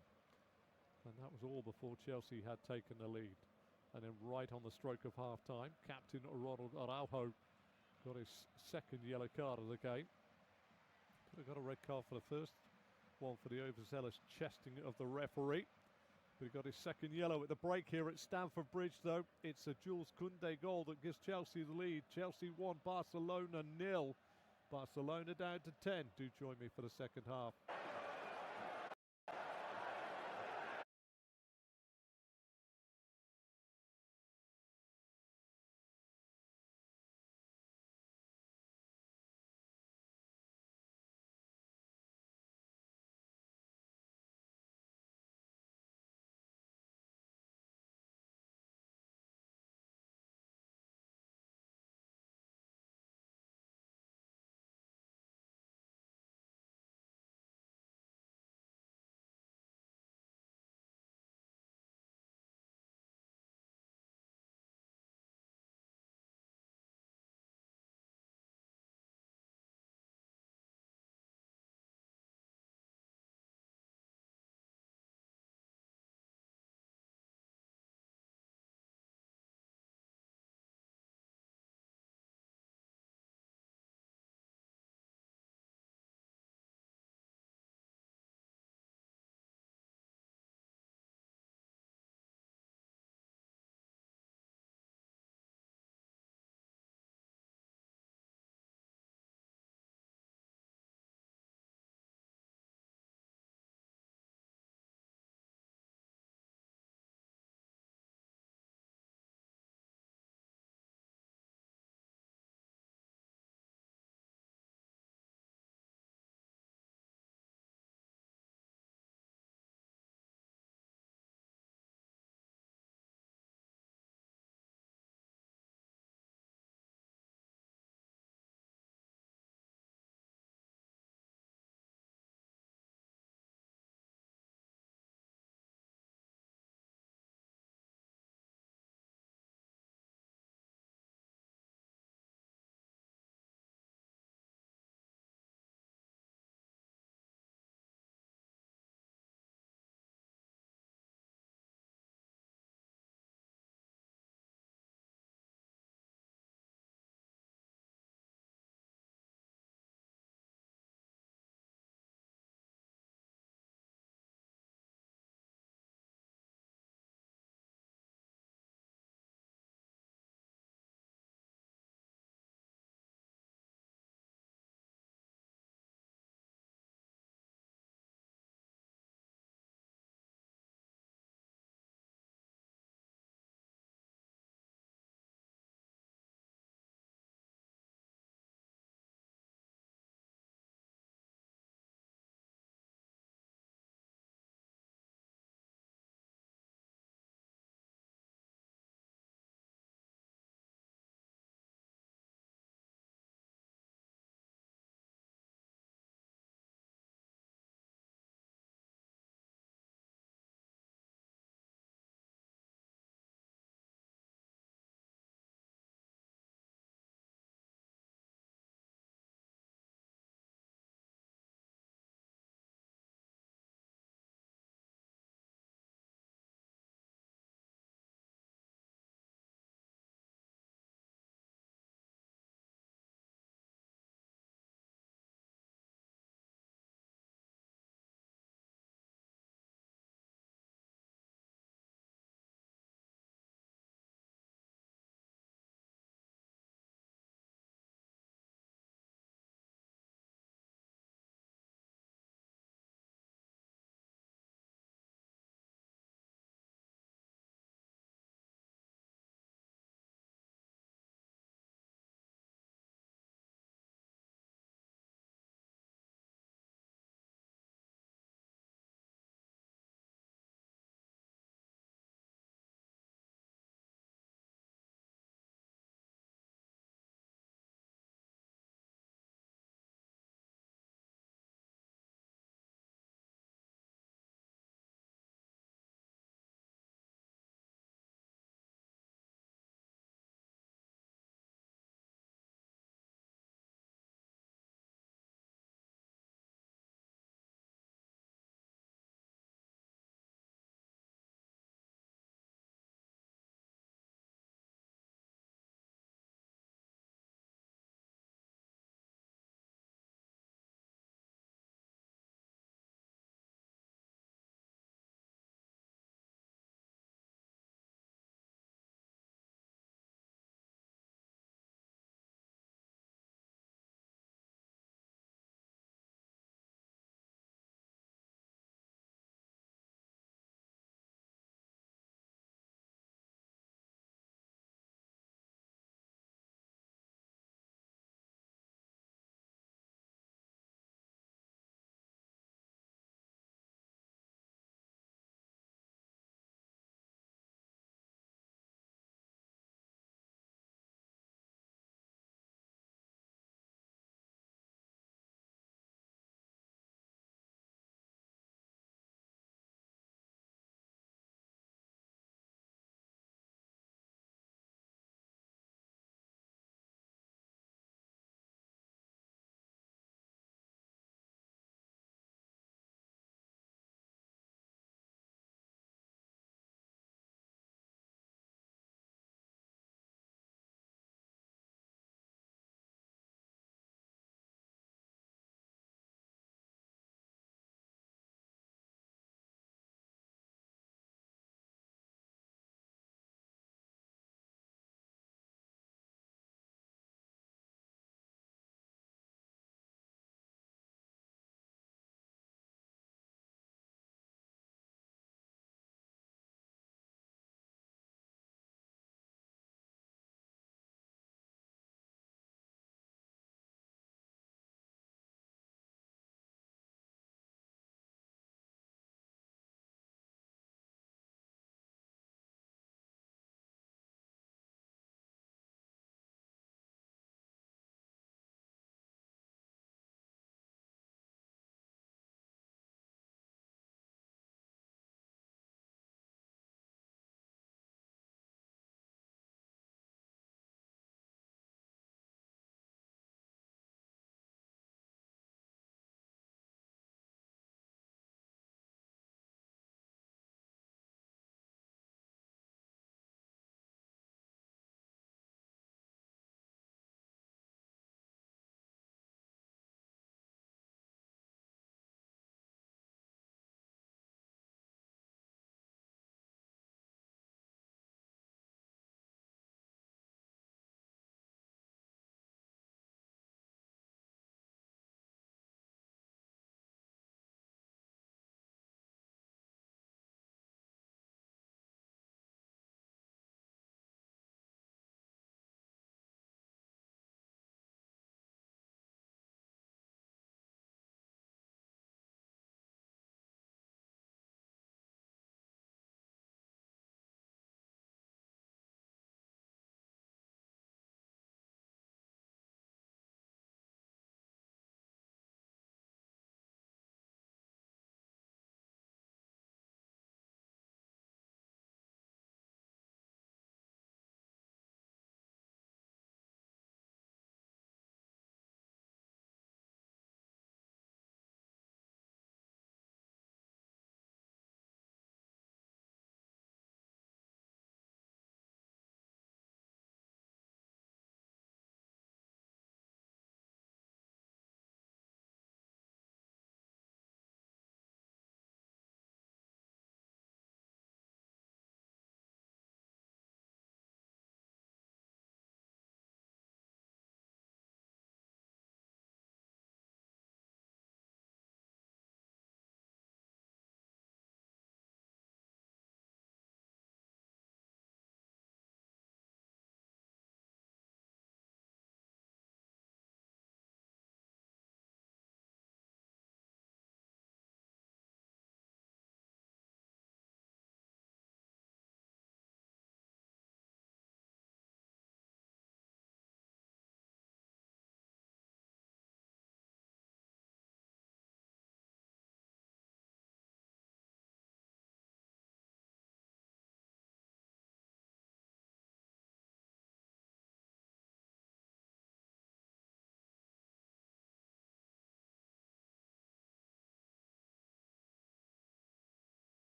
And that was all before Chelsea had taken the lead. And then right on the stroke of half-time, captain Ronald Araujo got his second yellow card of the game. Could have got a red card for the first one for the overzealous chesting of the referee. But he got his second yellow at the break here at Stamford Bridge, though. It's a Jules Koundé goal that gives Chelsea the lead. Chelsea 1, Barcelona 0. Barcelona down to 10. Do join me for the second half.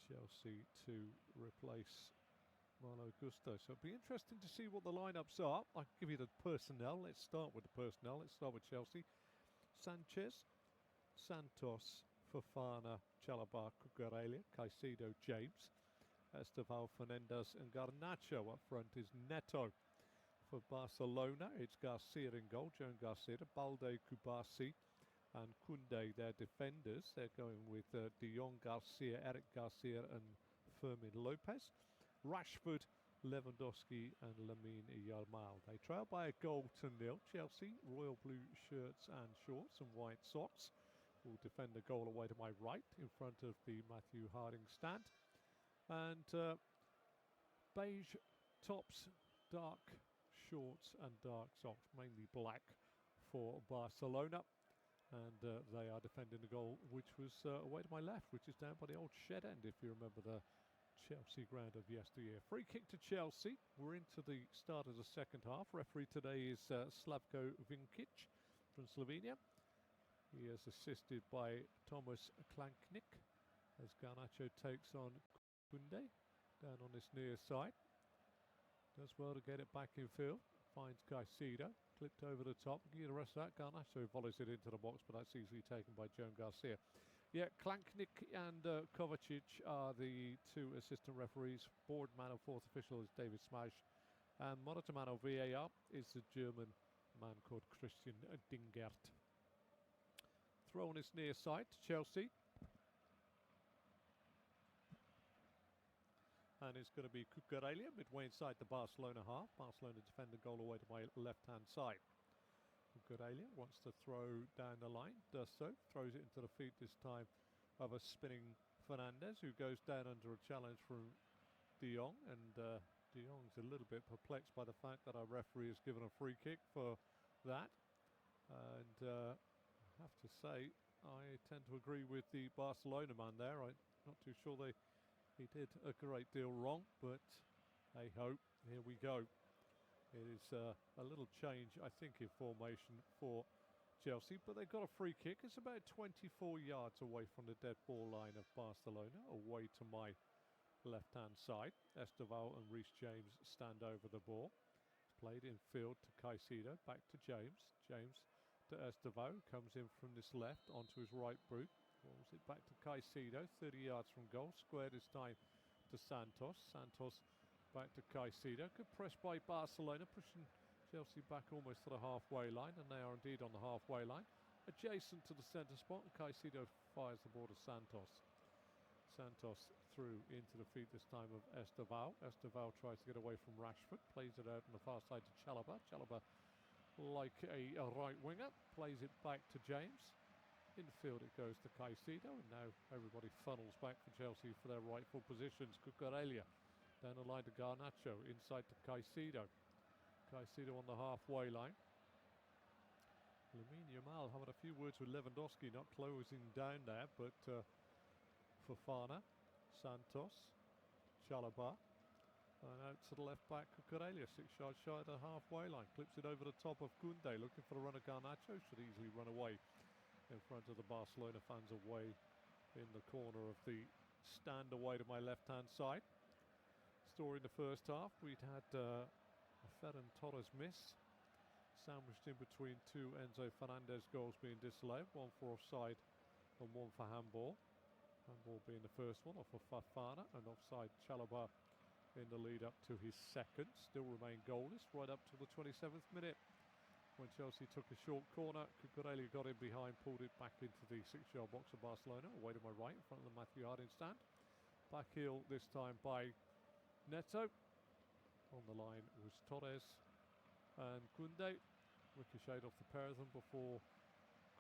Chelsea to replace Malo Gusto. So it'll be interesting to see what the lineups are. I'll give you the personnel. Let's start with the personnel. Let's start with Chelsea. Sanchez, Santos, Fofana, Chalobah, Cucurella, Caicedo, James, Estevao, Fernandes and Garnacho. Up front is Neto. For Barcelona, it's Garcia in goal, Joan Garcia, Balde, Kubasi and Koundé, their defenders. They're going with De Jong, Garcia, Eric Garcia and Fermin Lopez. Rashford, Lewandowski and Lamine Yamal. They trail by a goal to nil. Chelsea, royal blue shirts and shorts and white socks, will defend the goal away to my right in front of the Matthew Harding stand. And beige tops, dark shorts and dark socks, mainly black for Barcelona. And they are defending the goal, which was away to my left, which is down by the old shed end, if you remember the Chelsea ground of yesteryear. Free kick to Chelsea. We're into the start of the second half. Referee today is Slavko Vinkic from Slovenia. He is assisted by Thomas Klanknik as Garnacho takes on Koundé down on this near side. Does well to get it back in field. Finds Caicedo. Clipped over the top. Give you the rest of that. Garnacho volleys it into the box, but that's easily taken by Joan Garcia. Yeah, Klanknik and Kovacic are the two assistant referees. Board man and fourth official is David Smash. And monitor man of VAR is the German man called Christian Dingert. Throw on his near side to Chelsea. And it's going to be Cucurella midway inside the Barcelona half. Barcelona defend the goal away to my left-hand side. Cucurella wants to throw down the line, does so, throws it into the feet this time of a spinning Fernandes, who goes down under a challenge from De Jong. And De Jong's a little bit perplexed by the fact that our referee has given a free kick for that. And I have to say, I tend to agree with the Barcelona man there. I'm not too sure he did a great deal wrong, but hey ho, here we go. It is a little change, I think, in formation for Chelsea, but they've got a free kick. It's about 24 yards away from the dead ball line of Barcelona, away to my left-hand side. Estevao and Reece James stand over the ball. It's played in field to Caicedo, back to James. James to Estevao, comes in from this left onto his right boot. Rolls it back to Caicedo, 30 yards from goal. Square this time to Santos. Santos back to Caicedo. Good press by Barcelona, pushing Chelsea back almost to the halfway line, and they are indeed on the halfway line. Adjacent to the centre spot, and Caicedo fires the ball to Santos. Santos through into the feet this time of Estevao. Estevao tries to get away from Rashford, plays it out on the far side to Chalobah. Chalobah, like a right winger, plays it back to James. Infield it goes to Caicedo, and now everybody funnels back for Chelsea for their rightful positions. Cucurella down the line to Garnacho, inside to Caicedo. Caicedo on the halfway line. Lamine Yamal having a few words with Lewandowski, not closing down there, but Fofana, Santos, Chalobah, and out to the left back, Cucurella, 6 yards shy of the halfway line. Clips it over the top of Koundé, looking for the run of Garnacho, should easily run away in front of the Barcelona fans away in the corner of the stand away to my left-hand side. Story in the first half, we'd had a Ferran Torres miss, sandwiched in between two Enzo Fernandez goals being disallowed, one for offside and one for handball. Handball being the first one off of Fofana, and offside Chalobah in the lead up to his second. Still remain goalless right up to the 27th minute, when Chelsea took a short corner. Cucurella got in behind, pulled it back into the 6-yard box of Barcelona, away to my right in front of the Matthew Harding stand. Back heel this time by Neto. On the line was Torres and Koundé. Ricocheted off the pair of them before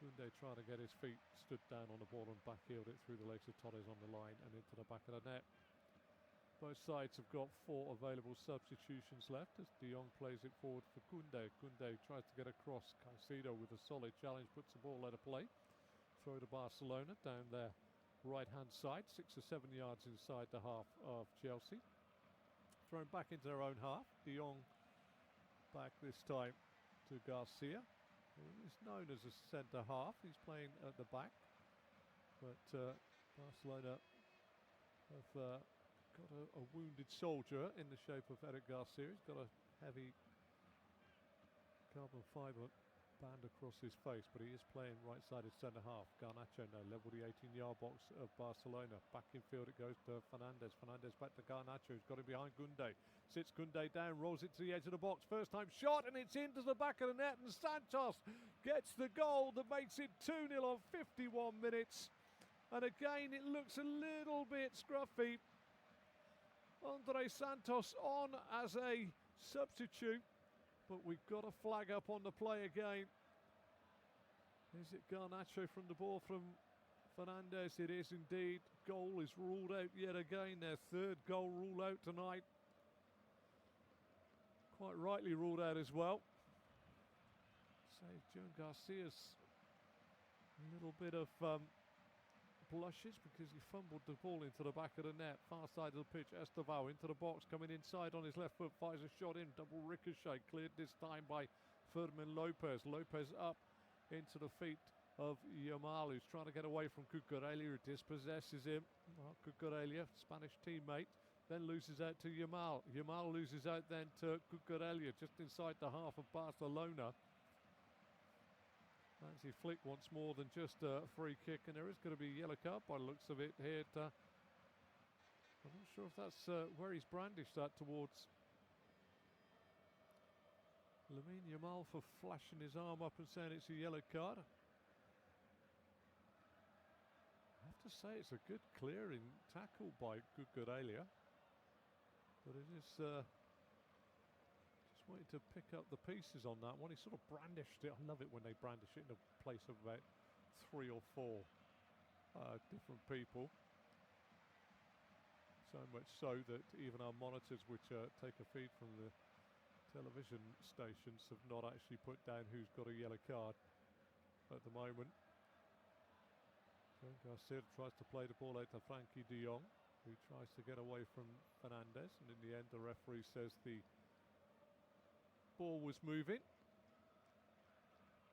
Koundé, trying to get his feet, stood down on the ball and back heeled it through the legs of Torres on the line and into the back of the net. Both sides have got 4 available substitutions left as De Jong plays it forward for Koundé. Koundé tries to get across. Caicedo with a solid challenge, puts the ball out of play. Throw to Barcelona down their right-hand side, 6 or 7 yards inside the half of Chelsea. Thrown back into their own half. De Jong back this time to Garcia, who is known as a centre half. He's playing at the back, but Barcelona have got a wounded soldier in the shape of Eric Garcia. He's got a heavy carbon fibre band across his face, but he is playing right-sided centre-half. Garnacho now level the 18-yard box of Barcelona. Back in field it goes to Fernandes. Fernandes back to Garnacho, who's got it behind Gunde. Sits Gunde down, rolls it to the edge of the box. First time shot, and it's into the back of the net, and Santos gets the goal that makes it 2-0 on 51 minutes. And again, it looks a little bit scruffy. Andre Santos on as a substitute, but we've got a flag up on the play again. Is it Garnacho from the ball from Fernandes? It is indeed. Goal is ruled out yet again. Their third goal ruled out tonight. Quite rightly ruled out as well. So Joan Garcia's a little bit of blushes because he fumbled the ball into the back of the net. Far side of the pitch, Estevao into the box, coming inside on his left foot, fires a shot in, double ricochet, cleared this time by Fermin Lopez. Lopez up into the feet of Yamal, who's trying to get away from Cucurella, who dispossesses him. Well, Cucurella, Spanish teammate, then loses out to Yamal. Yamal loses out then to Cucurella, just inside the half of Barcelona. Fancy flick once more than just a free kick, and there is going to be a yellow card by the looks of it here. I'm not sure if that's where he's brandished that towards Lamine Yamal for flashing his arm up and saying it's a yellow card. I have to say it's a good clearing tackle by Cucurella, but it is waiting to pick up the pieces on that one. He sort of brandished it. I love it when they brandish it in a place of about 3 or 4 different people. So much so that even our monitors, which take a feed from the television stations, have not actually put down who's got a yellow card at the moment. Garcia tries to play the ball out to Frankie de Jong, who tries to get away from Fernandes, and in the end the referee says the ball was moving,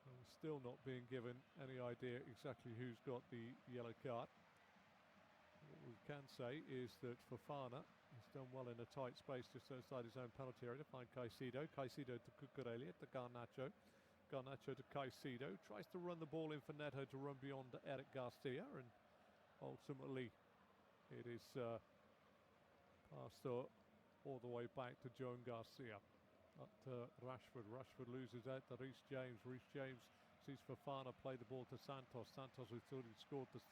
and still not being given any idea exactly who's got the yellow card. What we can say is that Fofana has done well in a tight space just outside his own penalty area to find Caicedo. Caicedo to Cucurella to Garnacho. Garnacho to Caicedo. Tries to run the ball in for Neto to run beyond Eric Garcia, and ultimately it is passed all the way back to Joan Garcia. Up to Rashford. Rashford loses out to Reece James. Reece James sees Fofana play the ball to Santos. Santos, who thought he'd scored the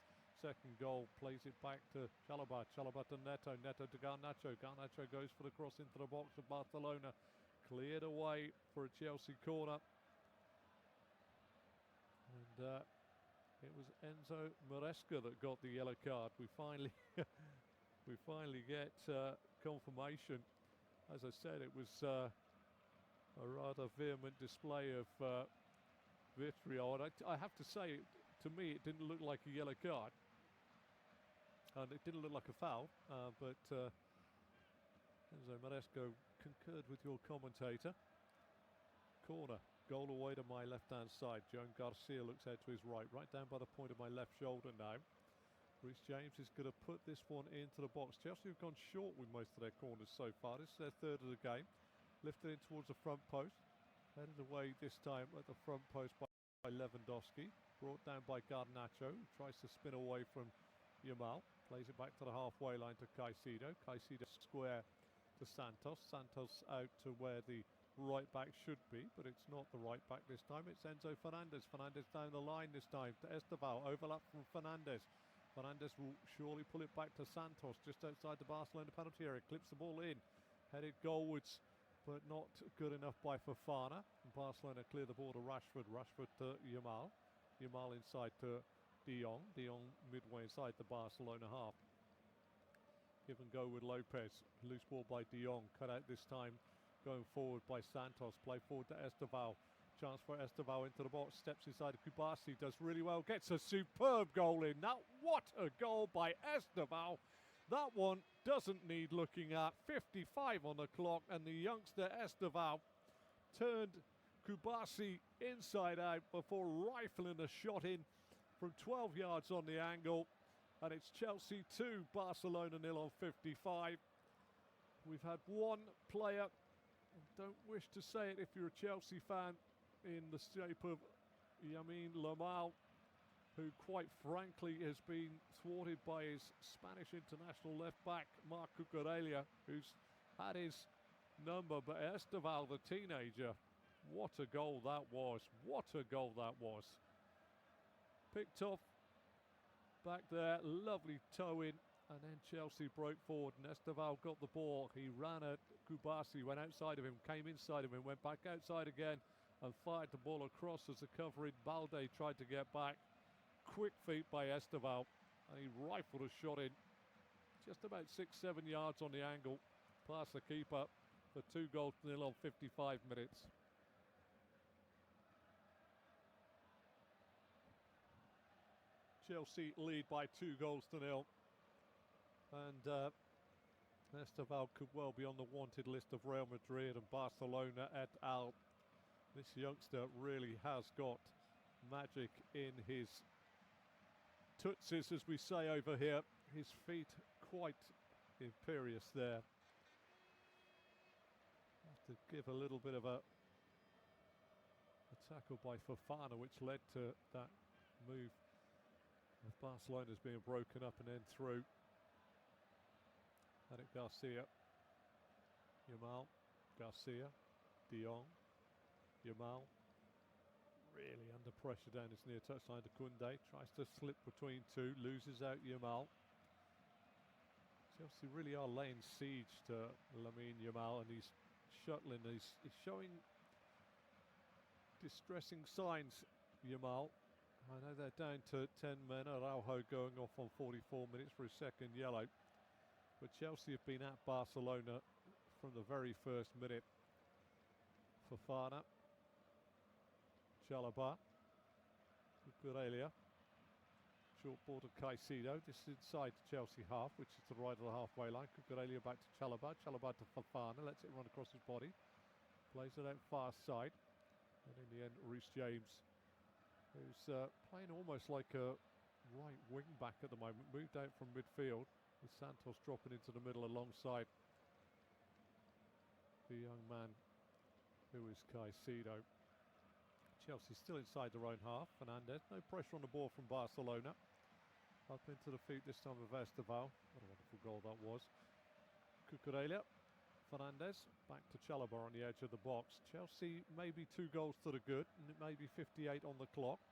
second goal, plays it back to Chalobah. Chalobah to Neto. Neto to Garnacho. Garnacho goes for the cross into the box of Barcelona. Cleared away for a Chelsea corner. And it was Enzo Maresca that got the yellow card. We finally get confirmation. As I said, it was a rather vehement display of vitriol. And I have to say, to me, it didn't look like a yellow card. And it didn't look like a foul, but Enzo Maresco concurred with your commentator. Corner, goal away to my left-hand side. Joan Garcia looks out to his right down by the point of my left shoulder now. Reece James is going to put this one into the box. Chelsea have gone short with most of their corners so far. This is their third of the game. Lifted in towards the front post. Headed away this time at the front post by Lewandowski. Brought down by Garnacho, who tries to spin away from Yamal. Plays it back to the halfway line to Caicedo. Caicedo square to Santos. Santos out to where the right back should be, but it's not the right back this time. It's Enzo Fernandes. Fernandes down the line this time to Estevao. Overlap from Fernandes. Fernandes will surely pull it back to Santos just outside the Barcelona penalty area. Clips the ball in. Headed goalwards, but not good enough by Fofana. And Barcelona clear the ball to Rashford. Rashford to Yamal. Yamal inside to De Jong. De Jong midway inside the Barcelona half. Give and go with Lopez. Loose ball by De Jong. Cut out this time. Going forward by Santos. Play forward to Estevao. Chance for Estevao into the box. Steps inside to Kubasi. Does really well. Gets a superb goal in. Now, what a goal by Estevao. That one doesn't need looking at. 55 on the clock, and the youngster Estevao turned Kubasi inside out before rifling a shot in from 12 yards on the angle. And it's Chelsea 2, Barcelona 0 on 55. We've had one player, don't wish to say it if you're a Chelsea fan, in the shape of Lamine Yamal, who quite frankly has been thwarted by his Spanish international left-back, Marc Cucurella, who's had his number. But Esteval, the teenager, what a goal that was. What a goal that was. Picked off back there, lovely toe in, and then Chelsea broke forward and Esteval got the ball. He ran at Kubasi, went outside of him, came inside of him, went back outside again and fired the ball across as the covering Balde tried to get back. Quick feet by Esteval, and he rifled a shot in just about 6-7 yards on the angle past the keeper for 2-0 on 55 minutes. Chelsea lead by 2-0, and Esteval could well be on the wanted list of Real Madrid and Barcelona et al. This youngster really has got magic in his tootsies, as we say over here. His feet quite imperious there. Have to give a little bit of a tackle by Fofana, which led to that move of Barcelona's being broken up and then through. Had it Garcia, Yamal, Garcia, De Jong, Yamal, really under pressure down his near touchline to Koundé, tries to slip between two, loses out Yamal. Chelsea really are laying siege to Lamine Yamal, and he's shuttling, he's showing distressing signs, Yamal. I know they're down to 10 men, Araujo going off on 44 minutes for his second yellow. But Chelsea have been at Barcelona from the very first minute. Fofana, Chalobah, Cucurella, short ball to Caicedo. This is inside the Chelsea half, which is the right of the halfway line. Cucurella back to Chalobah, Chalobah to Fofana, lets it run across his body. Plays it out far side. And in the end, Reece James, who's playing almost like a right wing back at the moment, moved out from midfield, with Santos dropping into the middle alongside the young man who is Caicedo. Chelsea still inside their own half. Fernandes, no pressure on the ball from Barcelona. Up into the feet this time of Esteval. What a wonderful goal that was. Cucurella, Fernandes, back to Chalobah on the edge of the box. Chelsea maybe 2 goals to the good, and it may be 58 on the clock,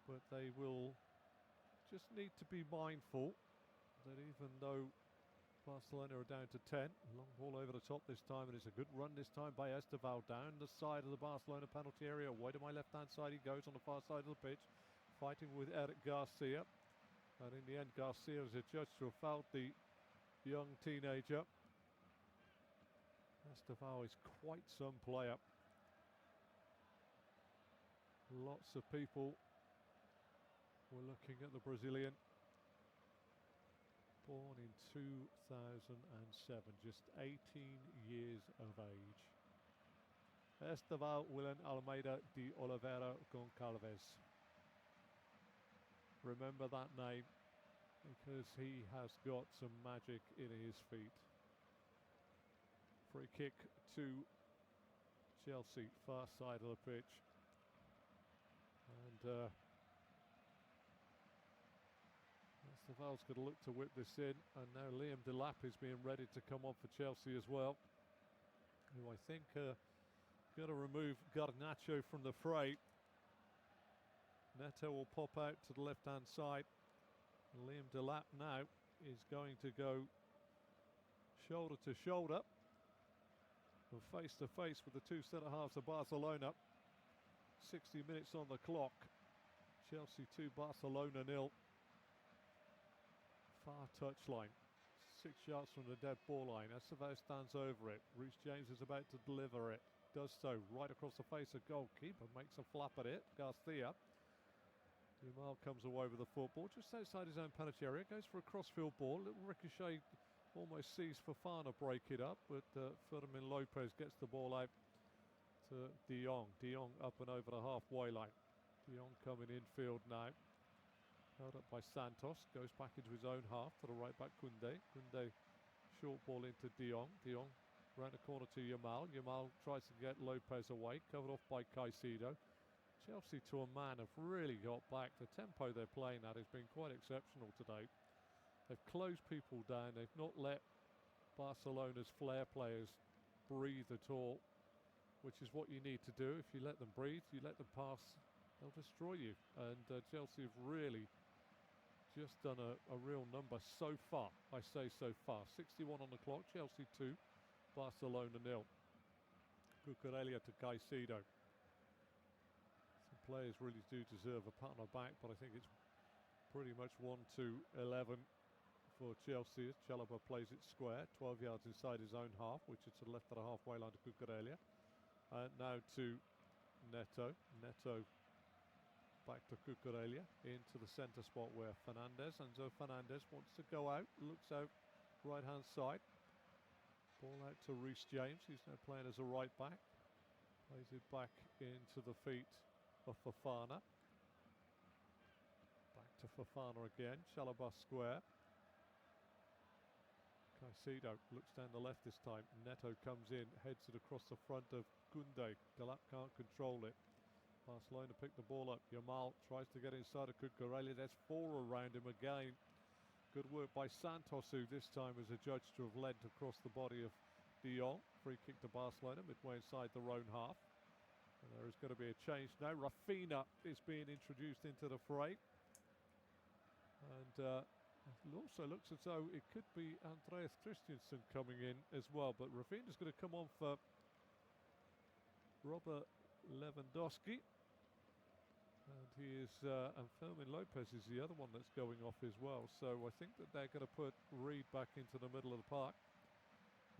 but they will just need to be mindful that even though Barcelona are down to 10, long ball over the top this time, and it's a good run this time by Esteval down the side of the Barcelona penalty area. Away to my left-hand side he goes on the far side of the pitch, fighting with Eric Garcia, and in the end Garcia is adjudged to have fouled the young teenager. Esteval is quite some player. Lots of people were looking at the Brazilian. Born in 2007, just 18 years of age. Esteval Willian Almeida de Oliveira Goncalves. Remember that name, because he has got some magic in his feet. Free kick to Chelsea, far side of the pitch. And Esteval's going to look to whip this in, and now Liam Delap is being ready to come on for Chelsea as well, who I think going to remove Garnacho from the fray. Neto will pop out to the left-hand side. And Liam Delap now is going to go shoulder to shoulder and face to face with the two centre-halves of Barcelona. 60 minutes on the clock. Chelsea 2, Barcelona 0. Far touchline, 6 yards from the dead ball line. Esteval stands over it. Reece James is about to deliver it. Does so right across the face of goalkeeper. Makes a flap at it. Garcia. Yamal comes away with the football just outside his own penalty area. Goes for a crossfield ball. Little ricochet, almost sees Fofana break it up, but Fermin Lopez gets the ball out to De Jong. De Jong up and over the halfway line. De Jong coming infield now. Held Held up by Santos, goes back into his own half to the right back Koundé. Koundé, short ball into De Jong. De Jong round the corner to Yamal. Yamal tries to get Lopez away, covered off by Caicedo. Chelsea to a man have really got back. The tempo they're playing at has been quite exceptional today. They've closed people down. They've not let Barcelona's flair players breathe at all, which is what you need to do. If you let them breathe, you let them pass, they'll destroy you. And Chelsea have really just done a real number so far. I say so far. 61 on the clock, Chelsea 2, Barcelona 0. Cucurella to Caicedo. Some players really do deserve a pat on the back, but I think it's pretty much 1-11 for Chelsea. Chalobah plays it square, 12 yards inside his own half, which is to the left of the halfway line to Cucurella. Now to Neto. Neto back to Cucurella into the centre spot where Enzo Fernandez wants to go out, looks out right hand side. Ball out to Reece James, he's now playing as a right back. Plays it back into the feet of Fofana. Back to Fofana again, Chalobah square. Caicedo looks down the left this time. Neto comes in, heads it across the front of Koundé. Delap can't control it. Barcelona pick the ball up. Yamal tries to get inside of Cucurella. There's 4 around him again. Good work by Santos, who this time is adjudged to have led across the body of De Jong. Free kick to Barcelona, midway inside their own half. And there is going to be a change now. Rafinha is being introduced into the fray. And it also looks as though it could be Andreas Christensen coming in as well. But Rafinha's going to come on for Robert Lewandowski. And he is, and Fermin Lopez is the other one that's going off as well. So I think that they're going to put Reed back into the middle of the park.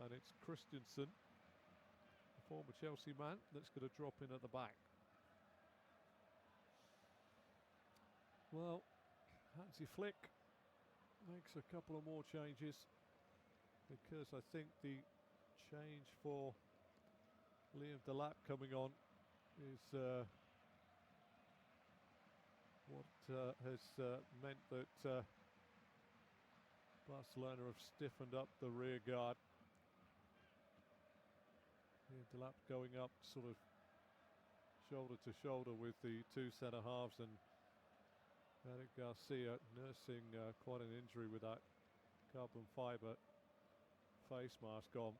And it's Christensen, the former Chelsea man, that's going to drop in at the back. Well, Hansi Flick makes a couple of more changes, because I think the change for Liam Delap coming on is what has meant that Barcelona have stiffened up the rear guard. Liam Delap going up sort of shoulder to shoulder with the 2 centre halves, and Eric Garcia nursing quite an injury with that carbon fibre face mask on.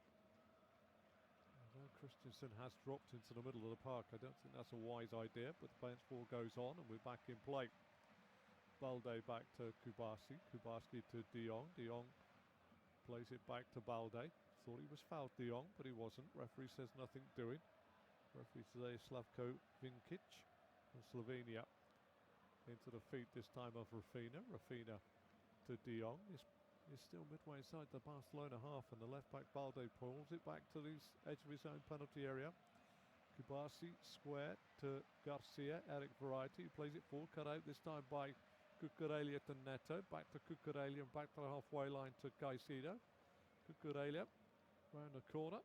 Christensen has dropped into the middle of the park. I don't think that's a wise idea, but the bench ball goes on and we're back in play. Balde back to Kubasi. Kubasi to De Jong. De Jong plays it back to Balde. Thought he was fouled, De Jong, but he wasn't. Referee says nothing doing. Referee today is Slavko Vinkic from Slovenia. Into the feet this time of Rafinha. Rafinha to De Jong. Is still midway inside the Barcelona half, and the left back Balde pulls it back to the edge of his own penalty area. Kubasi square to Garcia. Eric Variety plays it forward, cut out this time by Cucurella to Neto. Back to Cucurella and back to the halfway line to Caicedo. Cucurella round the corner.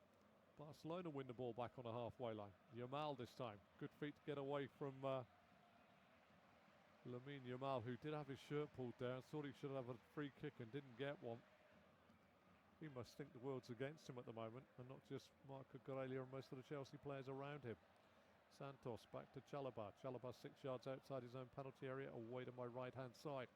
Barcelona win the ball back on the halfway line. Yamal this time. Good feet to get away from Lamine Yamal, who did have his shirt pulled down, thought he should have a free kick and didn't get one. He must think the world's against him at the moment, and not just Marc Cucurella and most of the Chelsea players around him. Santos back to Chalobah. Chalobah 6 yards outside his own penalty area, away to my right-hand side.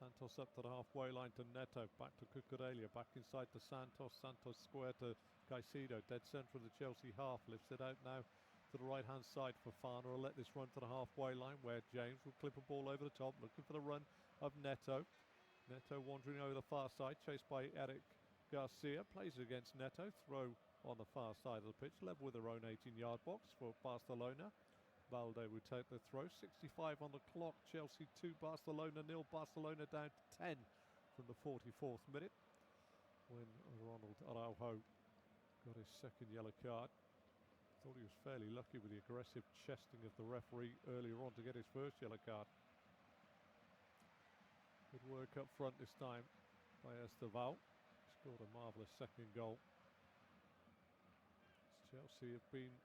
Santos up to the halfway line to Neto, back to Cucurella, back inside to Santos. Santos square to Caicedo, dead centre of the Chelsea half, lifts it out now to the right hand side. Fofana will let this run to the halfway line, where James will clip a ball over the top, looking for the run of Neto. Neto wandering over the far side, chased by Eric Garcia, plays it against Neto, throw on the far side of the pitch, level with their own 18-yard box for Barcelona. Balde would take the throw. 65 on the clock, Chelsea 2, Barcelona 0. Barcelona down to 10 from the 44th minute, when Ronald Araujo got his second yellow card. Thought he was fairly lucky with the aggressive chesting of the referee earlier on to get his first yellow card. Good work up front this time by Esteval. Scored a marvellous second goal. Chelsea have been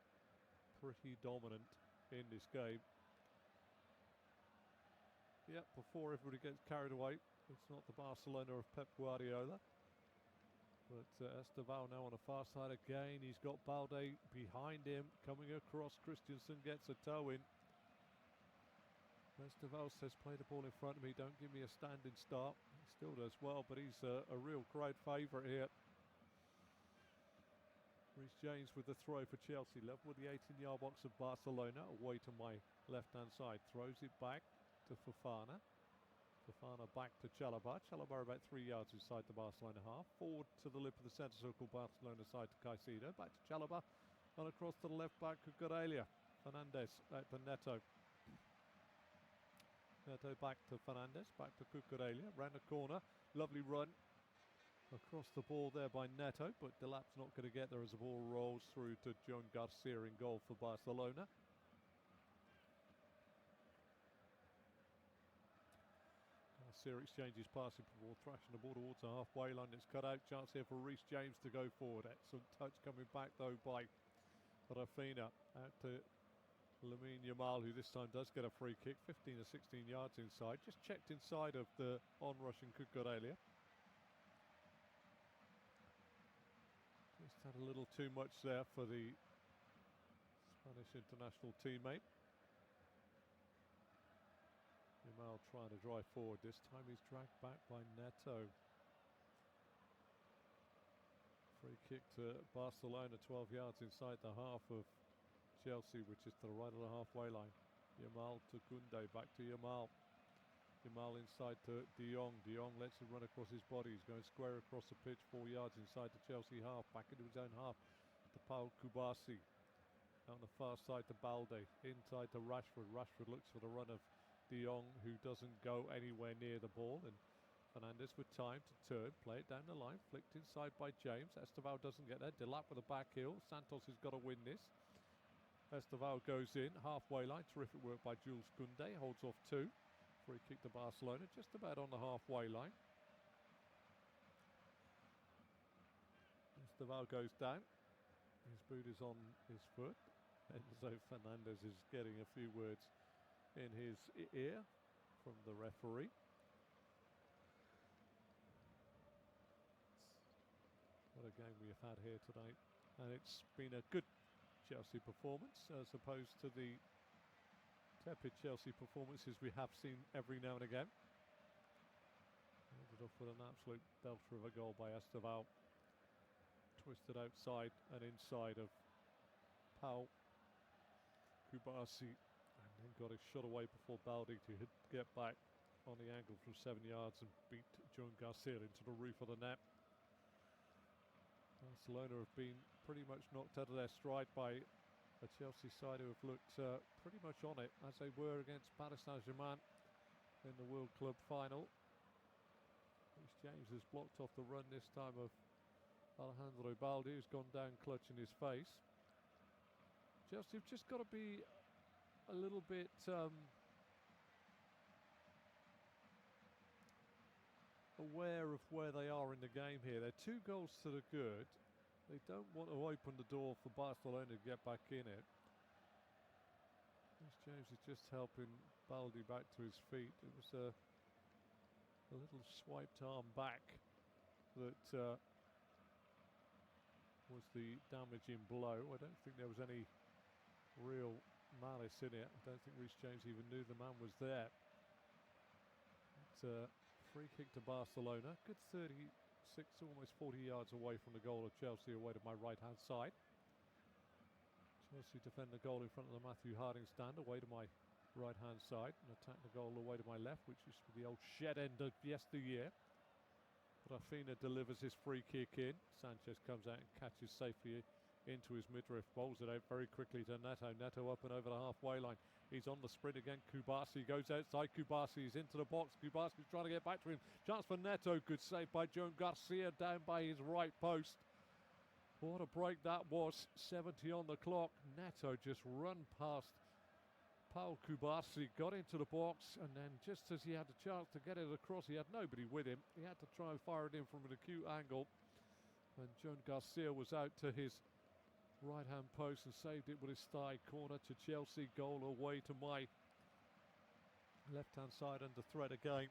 pretty dominant in this game. Yep, before everybody gets carried away. It's not the Barcelona of Pep Guardiola. But Esteval now on the far side again. He's got Balde behind him. Coming across, Christensen gets a toe in. Esteval says, play the ball in front of me. Don't give me a standing start. He still does well, but he's a real crowd favourite here. Reece James with the throw for Chelsea. Level with the 18-yard box of Barcelona. Away to my left-hand side. Throws it back to Fofana. Fofana back to Chalobah. Chalobah about 3 yards inside the Barcelona half. Forward to the lip of the centre circle, Barcelona side to Caicedo. Back to Chalobah. And across to the left back, Cucurella. Fernandes out to Neto. Neto back to Fernandes. Back to Cucurella. Round the corner. Lovely run. Across the ball there by Neto. But Delap's not going to get there as the ball rolls through to Joan Garcia in goal for Barcelona. Garcia exchanges passing ball, thrashing the ball towards the halfway line. It's cut out. Chance here for Reece James to go forward. Excellent touch coming back though by Rafinha. Out to Lamine Yamal, who this time does get a free kick. 15 or 16 yards inside. Just checked inside of the on-rushing Cucurella. Just had a little too much there for the Spanish international teammate. Yamal trying to drive forward. This time he's dragged back by Neto. Free kick to Barcelona, 12 yards inside the half of Chelsea, which is to the right of the halfway line. Yamal to Koundé, back to Yamal. Yamal inside to De Jong. De Jong lets him run across his body. He's going square across the pitch, 4 yards inside the Chelsea half. Back into his own half to Paul Kubasi. On the far side to Balde. Inside to Rashford. Rashford looks for the run of De Jong, who doesn't go anywhere near the ball, and Fernandes with time to turn, play it down the line, flicked inside by James. Esteval doesn't get there. Delap with a back heel. Santos has got to win this. Esteval goes in, halfway line. Terrific work by Jules Koundé. Holds off two. Free kick to Barcelona, just about on the halfway line. Esteval goes down. His boot is on his foot. Enzo Fernandez is getting a few words in his ear from the referee. What a game we have had here tonight, and it's been a good Chelsea performance as opposed to the tepid Chelsea performances we have seen every now and again. Ended off with an absolute belter of a goal by Esteval. Twisted outside and inside of Pau Kubasi, and then got his shot away before Balde to get back on the angle from 7 yards and beat Joan Garcia into the roof of the net. Barcelona have been pretty much knocked out of their stride by a Chelsea side who have looked pretty much on it, as they were against Paris Saint-Germain in the World Club final. Reece James has blocked off the run this time of Alejandro Balde, who's gone down clutching his face. Chelsea have just got to be a little bit aware of where they are in the game here. They're 2 goals to the good. They don't want to open the door for Barcelona to get back in it. Reece James is just helping Balde back to his feet. It was a little swiped arm back that was the damaging blow. I don't think there was any real malice in it. I don't think Reece James even knew the man was there. It's a free kick to Barcelona. Good 36, almost 40 yards away from the goal of Chelsea, away to my right-hand side. Chelsea defend the goal in front of the Matthew Harding stand, away to my right-hand side, and attack the goal away to my left, which used to be the old shed end of yesteryear. Rafinha delivers his free kick in. Sanchez comes out and catches safely into his midriff, bowls it out very quickly to Neto. Neto up and over the halfway line. He's on the sprint again. Kubasi goes outside. Kubasi is into the box. Kubasi's trying to get back to him. Chance for Neto. Good save by Joan Garcia down by his right post. What a break that was. 70 on the clock. Neto just run past Paul Kubasi, got into the box, and then just as he had the chance to get it across, he had nobody with him. He had to try and fire it in from an acute angle, and Joan Garcia was out to his right-hand post and saved it with his thigh. Corner to Chelsea, goal away to my Left-hand side under threat again.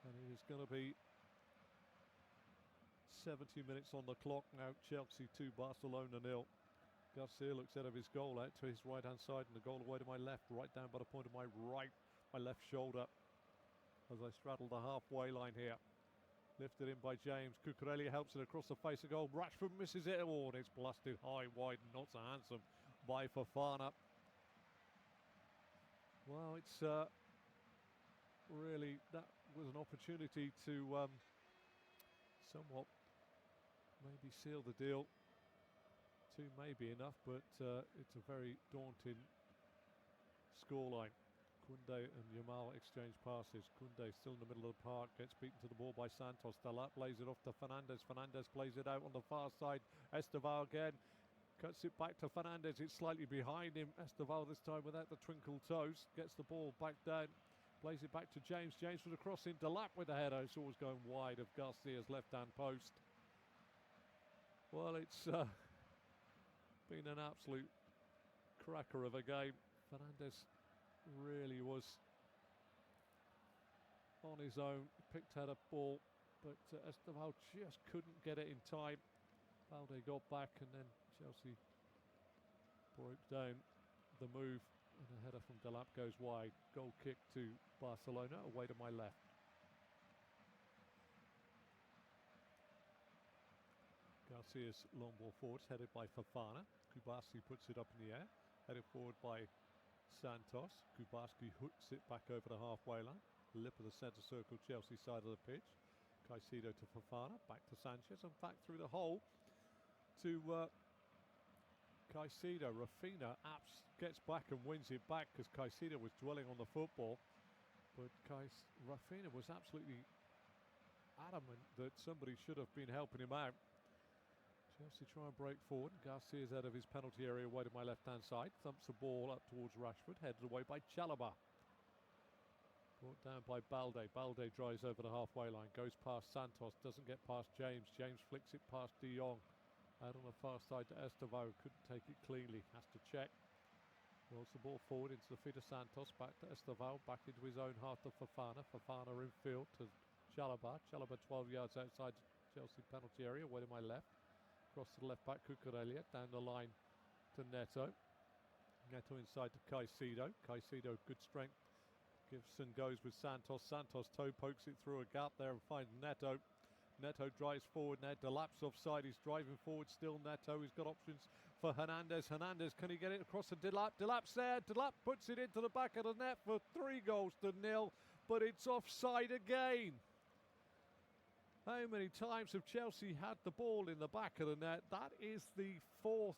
And it is going to be 70 minutes on the clock now. Chelsea 2, Barcelona 0. Garcia looks out of his goal, out to his right-hand side, and the goal away to my left, right down by the point of my right, my left shoulder, as I straddle the halfway line here. Lifted in by James. Cucurella helps it across the face of goal. Rashford misses it. Oh, and it's blasted high, wide, and not so handsome by Fofana. Well, it's really, that was an opportunity to somewhat maybe seal the deal. 2 may be enough, but it's a very daunting scoreline. Koundé and Yamal exchange passes. Koundé still in the middle of the park, gets beaten to the ball by Santos. Dalap plays it off to Fernandes. Fernandes plays it out on the far side. Esteval again cuts it back to Fernandes. It's slightly behind him. Esteval this time without the twinkle toes. Gets the ball back down. Plays it back to James. James with a cross in. Dalap with the header. It's always going wide of Garcia's left-hand post. Well, it's been an absolute cracker of a game. Fernandes really was on his own, picked out a ball, but Esteval just couldn't get it in time. Balde got back, and then Chelsea broke down the move, and a header from Delap goes wide. Goal kick to Barcelona, away to my left. Garcia's long ball forwards, headed by Fofana. Kubasi puts it up in the air, headed forward by Santos. Kubarski hooks it back over the halfway line. Lip of the centre circle, Chelsea side of the pitch. Caicedo to Fofana, back to Sanchez, and back through the hole to Caicedo. Rafinha gets back and wins it back because Caicedo was dwelling on the football. But Rafinha was absolutely adamant that somebody should have been helping him out. Chelsea try and break forward. Garcia's out of his penalty area, away to my left-hand side. Thumps the ball up towards Rashford, headed away by Chalobah. Brought down by Balde. Balde drives over the halfway line, goes past Santos, doesn't get past James. James flicks it past De Jong. Out on the far side to Estevao, couldn't take it cleanly, has to check. Rolls the ball forward into the feet of Santos, back to Estevao, back into his own half to Fofana. Fofana in field to Chalobah. Chalobah 12 yards outside Chelsea penalty area, away to my left. Across to the left back, Cucurella, down the line to Neto. Neto inside to Caicedo. Caicedo, good strength, gives and goes with Santos. Santos toe pokes it through a gap there and finds Neto. Neto drives forward now. Delap's offside. He's driving forward still. Neto, he's got options for Hernandez. Hernandez, can he get it across to Delap? Delap's there. Delap puts it into the back of the net for 3-0, but it's offside again. How many times have Chelsea had the ball in the back of the net? That is the 4th.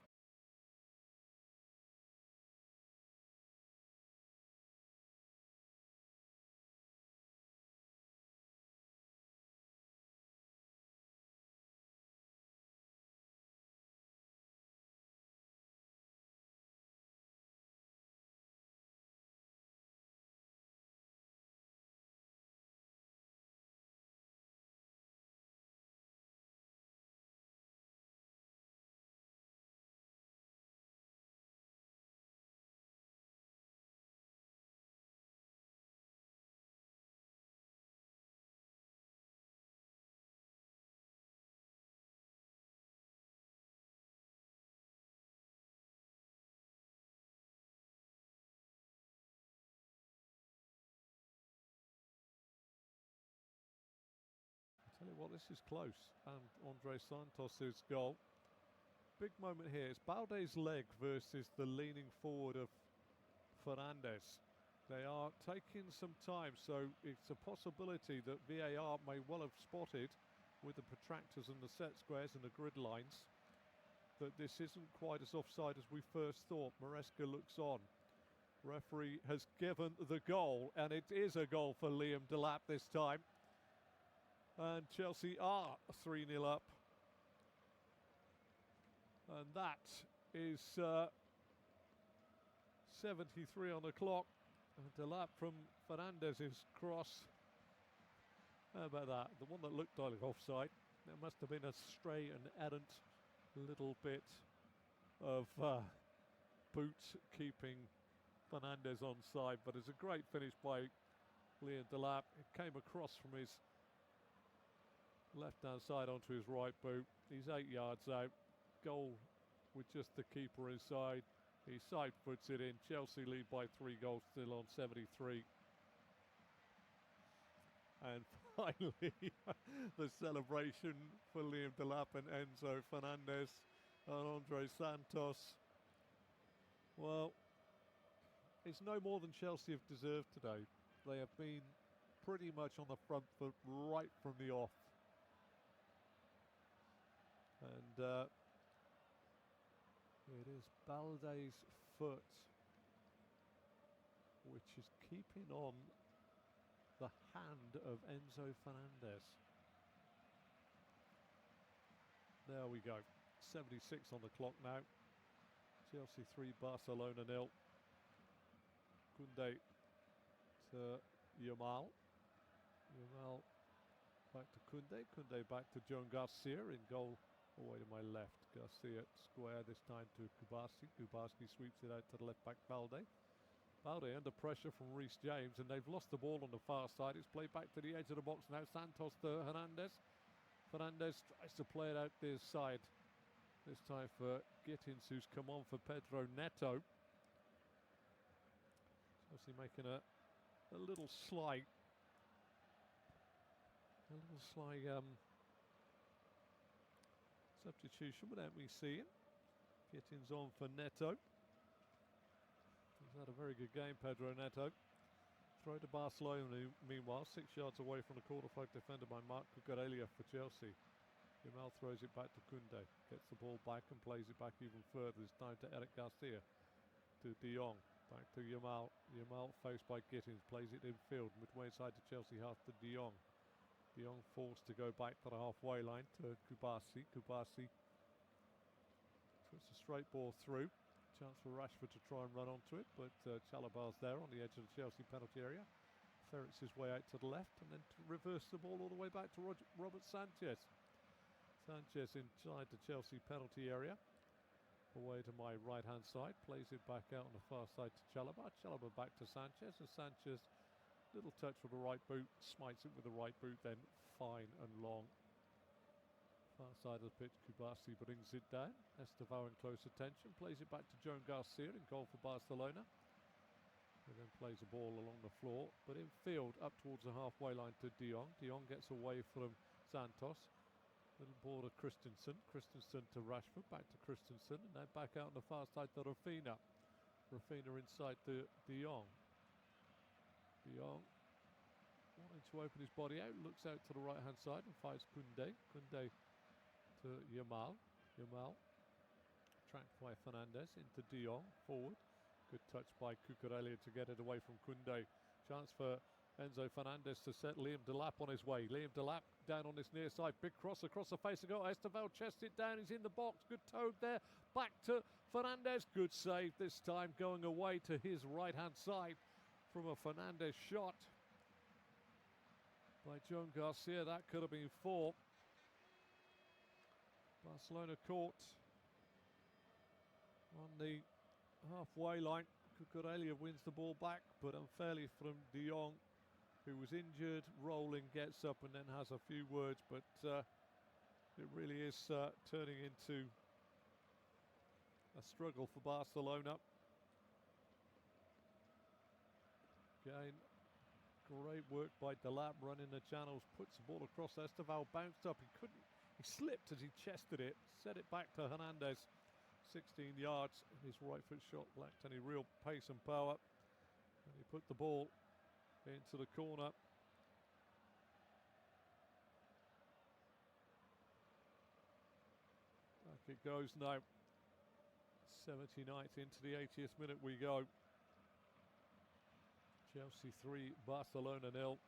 Tell you what, this is close. And Andre Santos' goal. Big moment here. It's Balde's leg versus the leaning forward of Fernandes. They are taking some time, so it's a possibility that VAR may well have spotted, with the protractors and the set squares and the grid lines, that this isn't quite as offside as we first thought. Maresca looks on. Referee has given the goal, and it is a goal for Liam Delap this time. And Chelsea are 3-0 up. And that is 73 on the clock. And Delap from Fernandez' cross. How about that? The one that looked like offside. There must have been a stray and errant little bit of boot keeping Fernandez onside, but it's a great finish by Liam Delap. It came across from his left-hand side onto his right boot. He's 8 yards out. Goal with just the keeper inside. He side foots it in. Chelsea lead by 3 goals still on 73. And finally, the celebration for Liam Delap and Enzo Fernandez and Andre Santos. Well, it's no more than Chelsea have deserved today. They have been pretty much on the front foot right from the off. And it is Balde's foot which is keeping on the hand of Enzo Fernandez. There we go. 76 on the clock now. Chelsea 3, Barcelona 0. Koundé to Yamal. Yamal back to Koundé. Koundé back to John Garcia in goal away to my left. Garcia square this time to Kubasi. Kubasi sweeps it out to the left back Balde. Balde under pressure from Reece James, and they've lost the ball on the far side. It's played back to the edge of the box now. Santos to Hernandez. Fernandez tries to play it out this side. This time for Gittins, who's come on for Pedro Neto. Chelsea making a little sly substitution without me seeing. Gittins on for Neto. He's had a very good game, Pedro Neto. Throw to Barcelona, meanwhile, 6 yards away from the corner flag defender by Marc Cucurella for Chelsea. Yamal throws it back to Koundé, gets the ball back and plays it back even further. This time to Eric Garcia, to De Jong, back to Yamal. Yamal faced by Gittins, plays it infield, midway inside to Chelsea half to De Jong. De Jong forced to go back to the halfway line to Kubasi. Kubasi puts a straight ball through. Chance for Rashford to try and run onto it, but Chalobah's there on the edge of the Chelsea penalty area. Ferrets his way out to the left and then to reverse the ball all the way back to Robert Sanchez. Sanchez inside the Chelsea penalty area. Away to my right-hand side, plays it back out on the far side to Chalobah. Chalobah back to Sanchez, and Sanchez, little touch with the right boot, smites it with the right boot, then fine and long. Far side of the pitch, Kubasi brings it down. Estevao in close attention, plays it back to Joan Garcia in goal for Barcelona. He then plays the ball along the floor, but in field up towards the halfway line to De Jong. De Jong gets away from Santos. Little ball to Christensen. Christensen to Rashford, back to Christensen, and then back out on the far side to Rafinha. Rafinha inside to De Jong. De Jong wanting to open his body out, looks out to the right hand side and finds Koundé. Koundé to Yamal. Yamal tracked by Fernandez into De Jong, forward. Good touch by Cucurella to get it away from Koundé. Chance for Enzo Fernandez to set Liam Delap on his way. Liam Delap down on this near side. Big cross across the face of goal. Estevao chests it down. He's in the box. Good toe there. Back to Fernandez. Good save this time, going away to his right-hand side from a Fernandez shot by Joan Garcia. That could have been 4. Barcelona caught on the halfway line. Cucurella wins the ball back, but unfairly from De Jong, who was injured, rolling, gets up and then has a few words, but it really is turning into a struggle for Barcelona. Again, great work by Delap, running the channels, puts the ball across. Estevao bounced up, he slipped as he chested it, set it back to Hernandez. 16 yards, his right foot shot lacked any real pace and power, and he put the ball into the corner. Back it goes now. 79th into the 80th minute we go. Chelsea 3, Barcelona 0.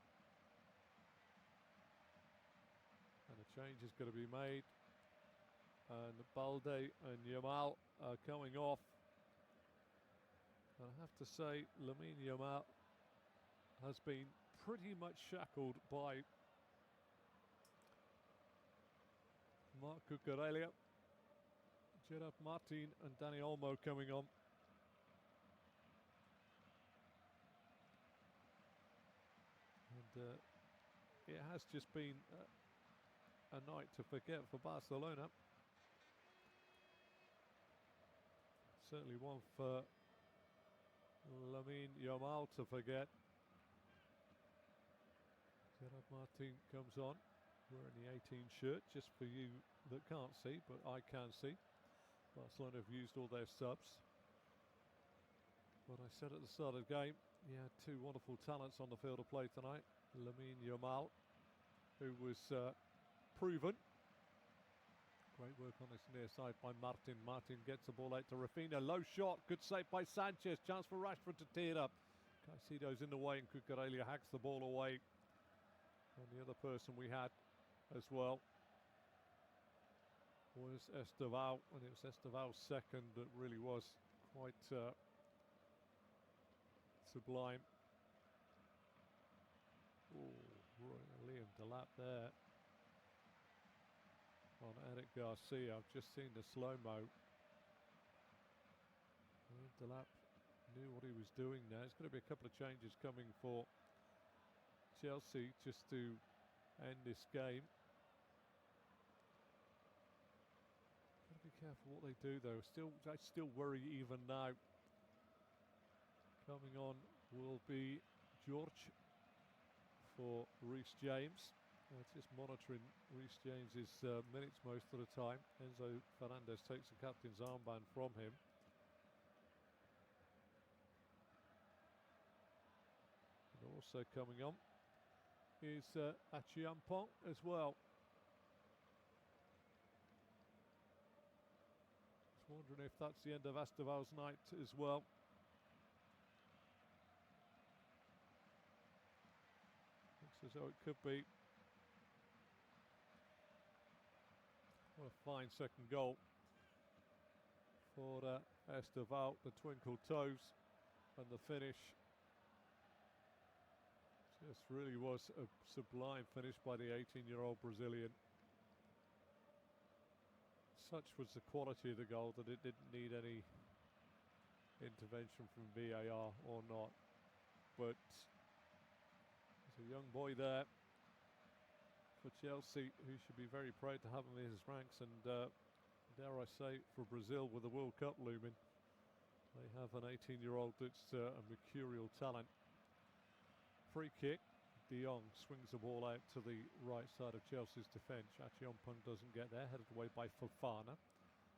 And a change is going to be made. And Balde and Yamal are coming off. I have to say, Lamine Yamal has been pretty much shackled by Marc Cucurella, Gerard Martin and Dani Olmo coming on. And it has just been a night to forget for Barcelona. Certainly one for Lamine Yamal to forget. Gerard Martin comes on, wearing the 18 shirt, just for you that can't see, but I can see. Barcelona have used all their subs. What I said at the start of the game, he had two wonderful talents on the field of play tonight. Lamine Yamal, who was proven. Great work on this near side by Martin. Martin gets the ball out to Rafinha. Low shot, good save by Sanchez. Chance for Rashford to tee it up. Caicedo's in the way and Cucurella hacks the ball away. And the other person we had as well was Esteval, and it was Esteval's second that really was quite sublime. Oh, Liam Delap there on Eric Garcia. I've just seen the slow-mo. Delap knew what he was doing there. There's going to be a couple of changes coming for Chelsea just to end this game. Got to be careful what they do though. I still worry even now. Coming on will be George for Reece James. Just monitoring Reece James's minutes most of the time. Enzo Fernandez takes the captain's armband from him. And also coming on is Achiampong as well. Just wondering if that's the end of Esteval's night as well. Looks as though it could be. What a fine second goal for Esteval. The twinkle toes and the finish. Just really was a sublime finish by the 18-year-old Brazilian. Such was the quality of the goal that it didn't need any intervention from VAR or not. But there's a young boy there for Chelsea who should be very proud to have him in his ranks, and dare I say, for Brazil with the World Cup looming, they have an 18-year-old that's a mercurial talent. Free kick. De Jong swings the ball out to the right side of Chelsea's defence. Achiampong doesn't get there, headed away by Fofana.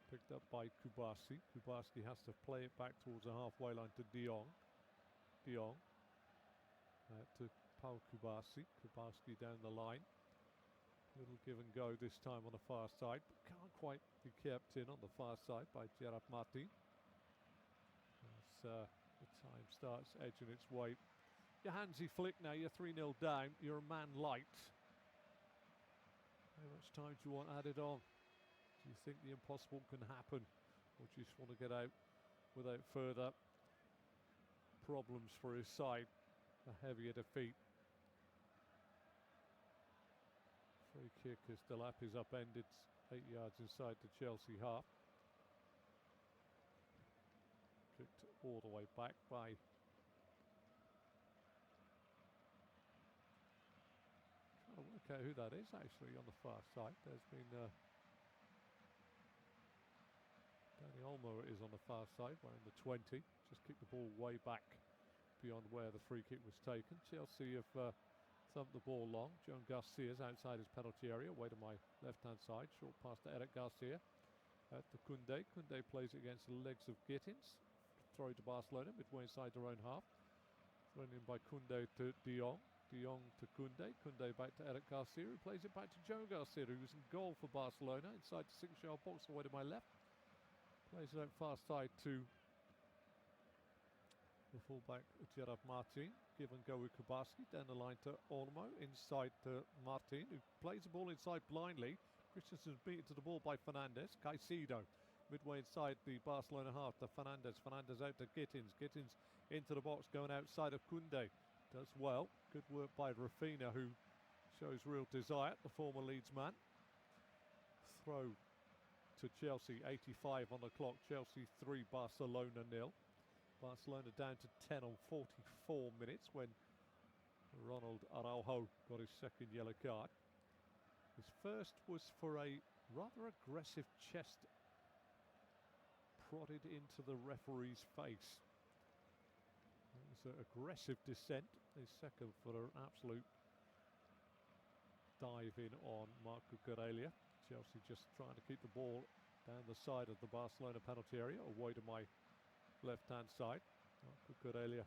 Picked up by Kubasi. Kubasi has to play it back towards the halfway line to De Jong. De Jong to Paul Kubasi. Kubasi down the line. Little give and go this time on the far side, but can't quite be kept in on the far side by Gerard Martin. As the time starts edging its way. Your handsy flick now, you're 3-0 down, you're a man light. How much time do you want added on? Do you think the impossible can happen? Or do you just want to get out without further problems for his side? A heavier defeat. Free kick as Delap is upended 8 yards inside the Chelsea half. Kicked all the way back by I'll work out who that is actually on the far side. There's been Danny Olmo is on the far side wearing the 20. Just kicked the ball way back beyond where the free kick was taken. Chelsea have thumped the ball long. John Garcia's outside his penalty area, away to my left-hand side. Short pass to Eric Garcia. To Koundé. Koundé plays it against the legs of Gittins. Throw to Barcelona, midway inside their own half. Thrown in by Koundé to De Jong. De Jong to Koundé. Koundé back to Eric Garcia, who plays it back to Joe Garcia, who was in goal for Barcelona, inside the 6-yard box away to my left. Plays it out far side to the fullback Gerard Martin. Give and go with Kubasi. Down the line to Olmo. Inside to Martin, who plays the ball inside blindly. Christensen's beaten to the ball by Fernandez. Caicedo midway inside the Barcelona half to Fernandez. Fernandez out to Gittins. Gittins into the box, going outside of Koundé. Does well. Good work by Rafinha, who shows real desire, the former Leeds man. Throw to Chelsea, 85 on the clock. Chelsea 3, Barcelona 0. Barcelona down to 10 on 44 minutes when Ronald Araujo got his second yellow card. His first was for a rather aggressive chest prodded into the referee's face. It was an aggressive descent. His second for an absolute dive in on Marc Cucurella. Chelsea just trying to keep the ball down the side of the Barcelona penalty area, away to my left-hand side. Marc Cucurella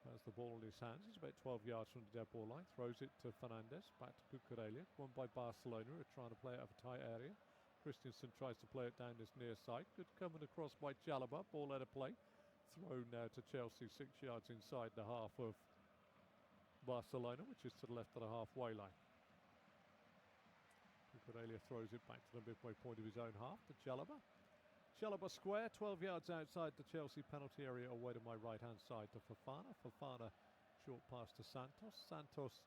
has the ball in his hands. He's about 12 yards from the dead ball line. Throws it to Fernandes. Back to Cucurella. Won by Barcelona, who are trying to play it out of a tight area. Christensen tries to play it down this near side. Good coming across by Chalobah. Ball out of play. Thrown now to Chelsea, 6 yards inside the half of Barcelona, which is to the left of the halfway line. Cucurella throws it back to the midway point of his own half to Chalobah. Chalobah square, 12 yards outside the Chelsea penalty area, away to my right-hand side to Fofana. Fofana, short pass to Santos. Santos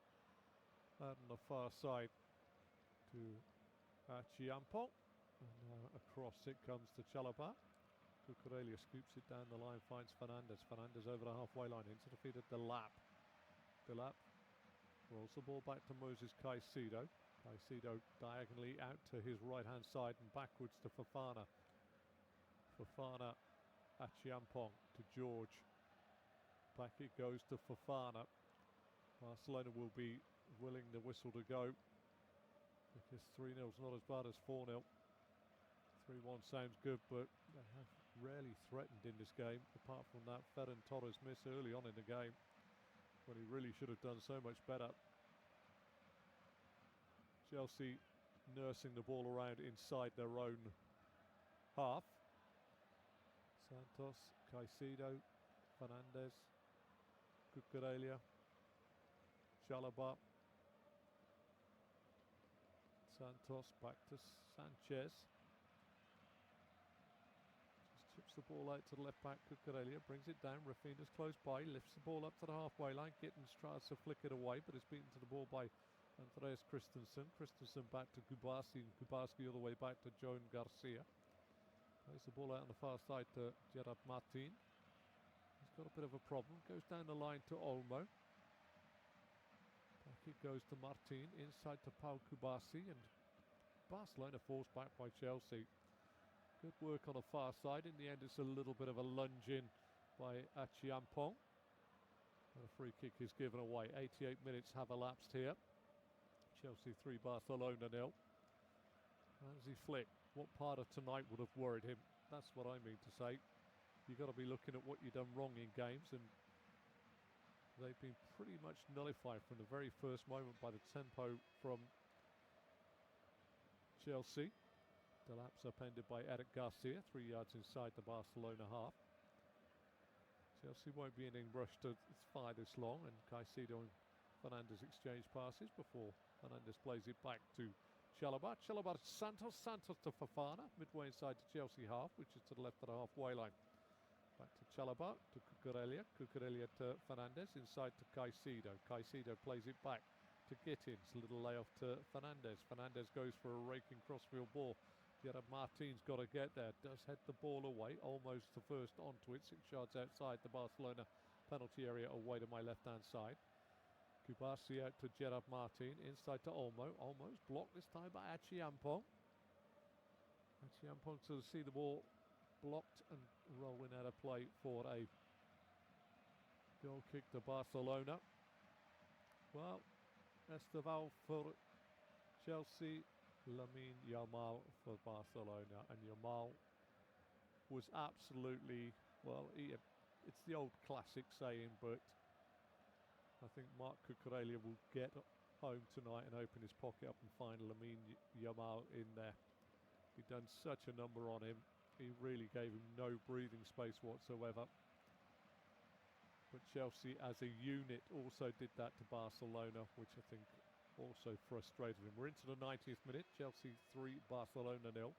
out on the far side to Chiampong. And across it comes to Chalobah. Cucurella scoops it down the line, finds Fernandes. Fernandes over the halfway line, into the feet of Delap. Delap rolls the ball back to Moses Caicedo. Caicedo diagonally out to his right-hand side and backwards to Fofana. Fofana at Chiampong to George. Back it goes to Fofana. Barcelona will be willing the whistle to go, because 3-0 is not as bad as 4-0. 3-1 sounds good, but they have rarely threatened in this game, apart from that Ferran Torres miss early on in the game, when he really should have done so much better. Chelsea nursing the ball around inside their own half. Santos, Caicedo, Fernandes, Cucurella, Chalobah, Santos back to Sanchez. Just chips the ball out to the left back. Cucurella brings it down. Rafinha's close by, lifts the ball up to the halfway line. Gittins tries to flick it away, but is beaten to the ball by Andreas Christensen. Christensen back to Kubarski, and Kubarski all the way back to Joan Garcia. Plays the ball out on the far side to Gerard Martin. He's got a bit of a problem. Goes down the line to Olmo. Back it goes to Martin. Inside to Paul Kubarski. And Barcelona forced back by Chelsea. Good work on the far side. In the end, it's a little bit of a lunge in by Chiampong. And a free kick is given away. 88 minutes have elapsed here. Chelsea 3, Barcelona 0. Hansi Flick, what part of tonight would have worried him? That's what I mean to say. You've got to be looking at what you've done wrong in games, and they've been pretty much nullified from the very first moment by the tempo from Chelsea. Delap's upended by Eric Garcia, 3 yards inside the Barcelona half. Chelsea won't be in any rush to fire this long, and Caicedo and Fernandes exchange passes before Fernandes plays it back to Chalobah. Chalobah to Santos. Santos to Fofana. Midway inside the Chelsea half, which is to the left of the halfway line. Back to Chalobah, to Cucurella. Cucurella to Fernandes. Inside to Caicedo. Caicedo plays it back to Gittins. Little layoff to Fernandes. Fernandes goes for a raking crossfield ball. Gerard Martin's got to get there. Does head the ball away. Almost the first onto it. 6 yards outside the Barcelona penalty area, away to my left-hand side. Kubarski out to Gerard Martin, inside to Olmo. Olmo's blocked this time by Chiampong. Chiampong to see the ball blocked and rolling out of play for a goal kick to Barcelona. Well, Esteval for Chelsea, Lamine Yamal for Barcelona, and Yamal was absolutely, well, it's the old classic saying, but I think Marc Cucurella will get home tonight and open his pocket up and find Lamine Yamal in there. He'd done such a number on him. He really gave him no breathing space whatsoever. But Chelsea as a unit also did that to Barcelona, which I think also frustrated him. We're into the 90th minute. Chelsea 3, Barcelona 0.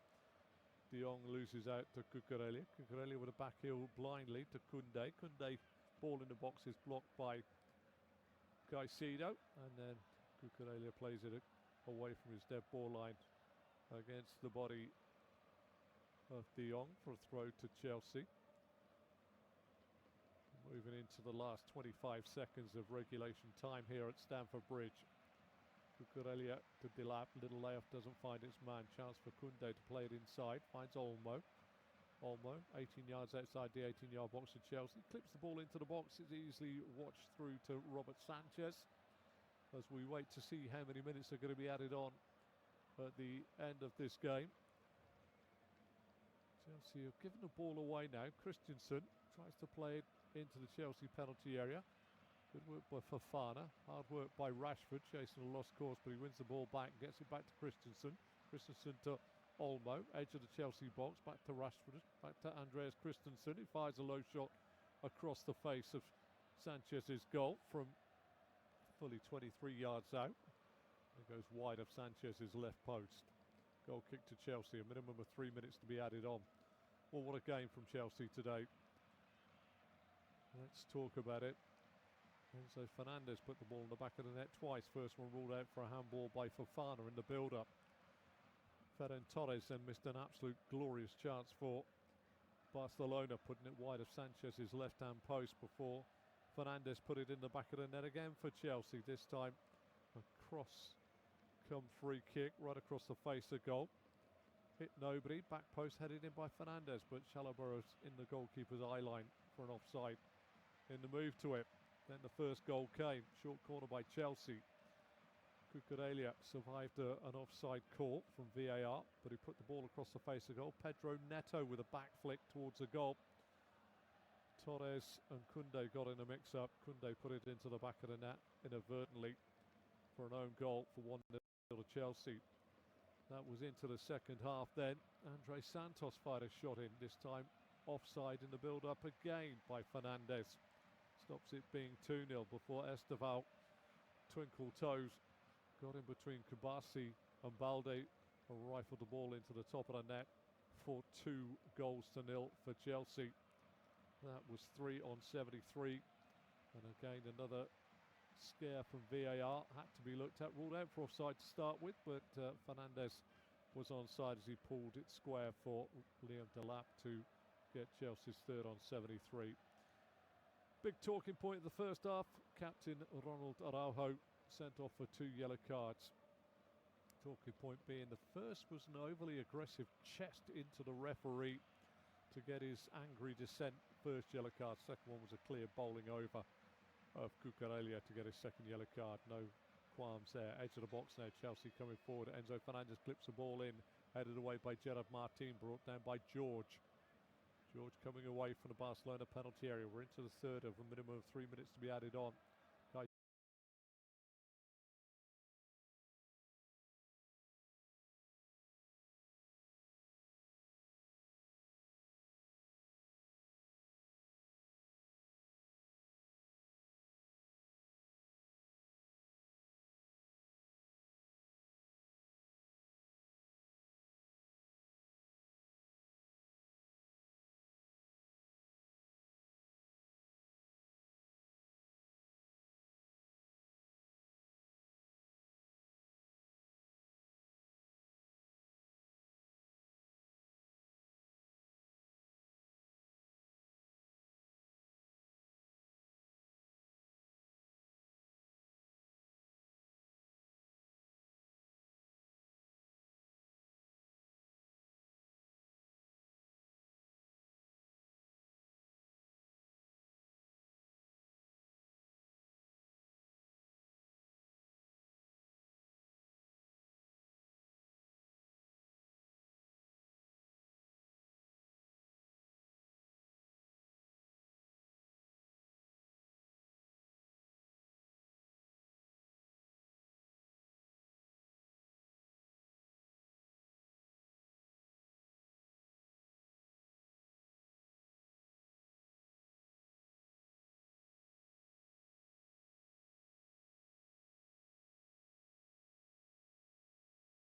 De Jong loses out to Cucurella. Cucurella with a back heel blindly to Koundé. Koundé, ball in the box, is blocked by Caicedo, and then Cucurella plays it away from his dead ball line against the body of De Jong for a throw to Chelsea. Moving into the last 25 seconds of regulation time here at Stamford Bridge. Cucurella to Delap, little layup doesn't find its man. Chance for Kunde to play it inside, finds Olmo. Olmo, 18 yards outside the 18-yard box of Chelsea. Clips the ball into the box. It's easily watched through to Robert Sanchez as we wait to see how many minutes are going to be added on at the end of this game. Chelsea have given the ball away now. Christensen tries to play it into the Chelsea penalty area. Good work by Fofana. Hard work by Rashford, chasing a lost course, but he wins the ball back and gets it back to Christensen. Christensen to Olmo, edge of the Chelsea box, back to Rashford, back to Andreas Christensen. He fires a low shot across the face of Sanchez's goal from fully 23 yards out. It goes wide of Sanchez's left post. Goal kick to Chelsea, a minimum of 3 minutes to be added on. Well, what a game from Chelsea today. Let's talk about it. Enzo Fernandez put the ball in the back of the net twice. First one ruled out for a handball by Fofana in the build-up. Ferran Torres then missed an absolute glorious chance for Barcelona, putting it wide of Sanchez's left-hand post before Fernandez put it in the back of the net again for Chelsea. This time a cross-come free kick right across the face of goal. Hit nobody, back post headed in by Fernandez, but Chalobah's in the goalkeeper's eye line for an offside in the move to it. Then the first goal came, short corner by Chelsea. Cucurella survived an offside call from VAR, but he put the ball across the face of goal. Pedro Neto with a back flick towards the goal. Torres and Kunde got in a mix-up. Kunde put it into the back of the net inadvertently for an own goal for 1-0 to Chelsea. That was into the second half then. Andre Santos fired a shot in, this time offside in the build-up again by Fernandez. Stops it being 2-0 before Esteval, twinkle toes, got in between Kubasi and Balde and rifled the ball into the top of the net for 2-0 for Chelsea. That was 3 on 73. And again, another scare from VAR had to be looked at. Ruled out for offside to start with, but Fernandez was onside as he pulled it square for Liam Delap to get Chelsea's third on 73. Big talking point in the first half. Captain Ronald Araujo sent off for 2 yellow cards. Talking point being the first was an overly aggressive chest into the referee to get his angry dissent. First yellow card. Second one was a clear bowling over of Cucurella to get his second yellow card. No qualms there. Edge of the box now. Chelsea coming forward. Enzo Fernandez clips the ball in. Headed away by Gerard Martin. Brought down by George. George coming away from the Barcelona penalty area. We're into the third of a minimum of 3 minutes to be added on.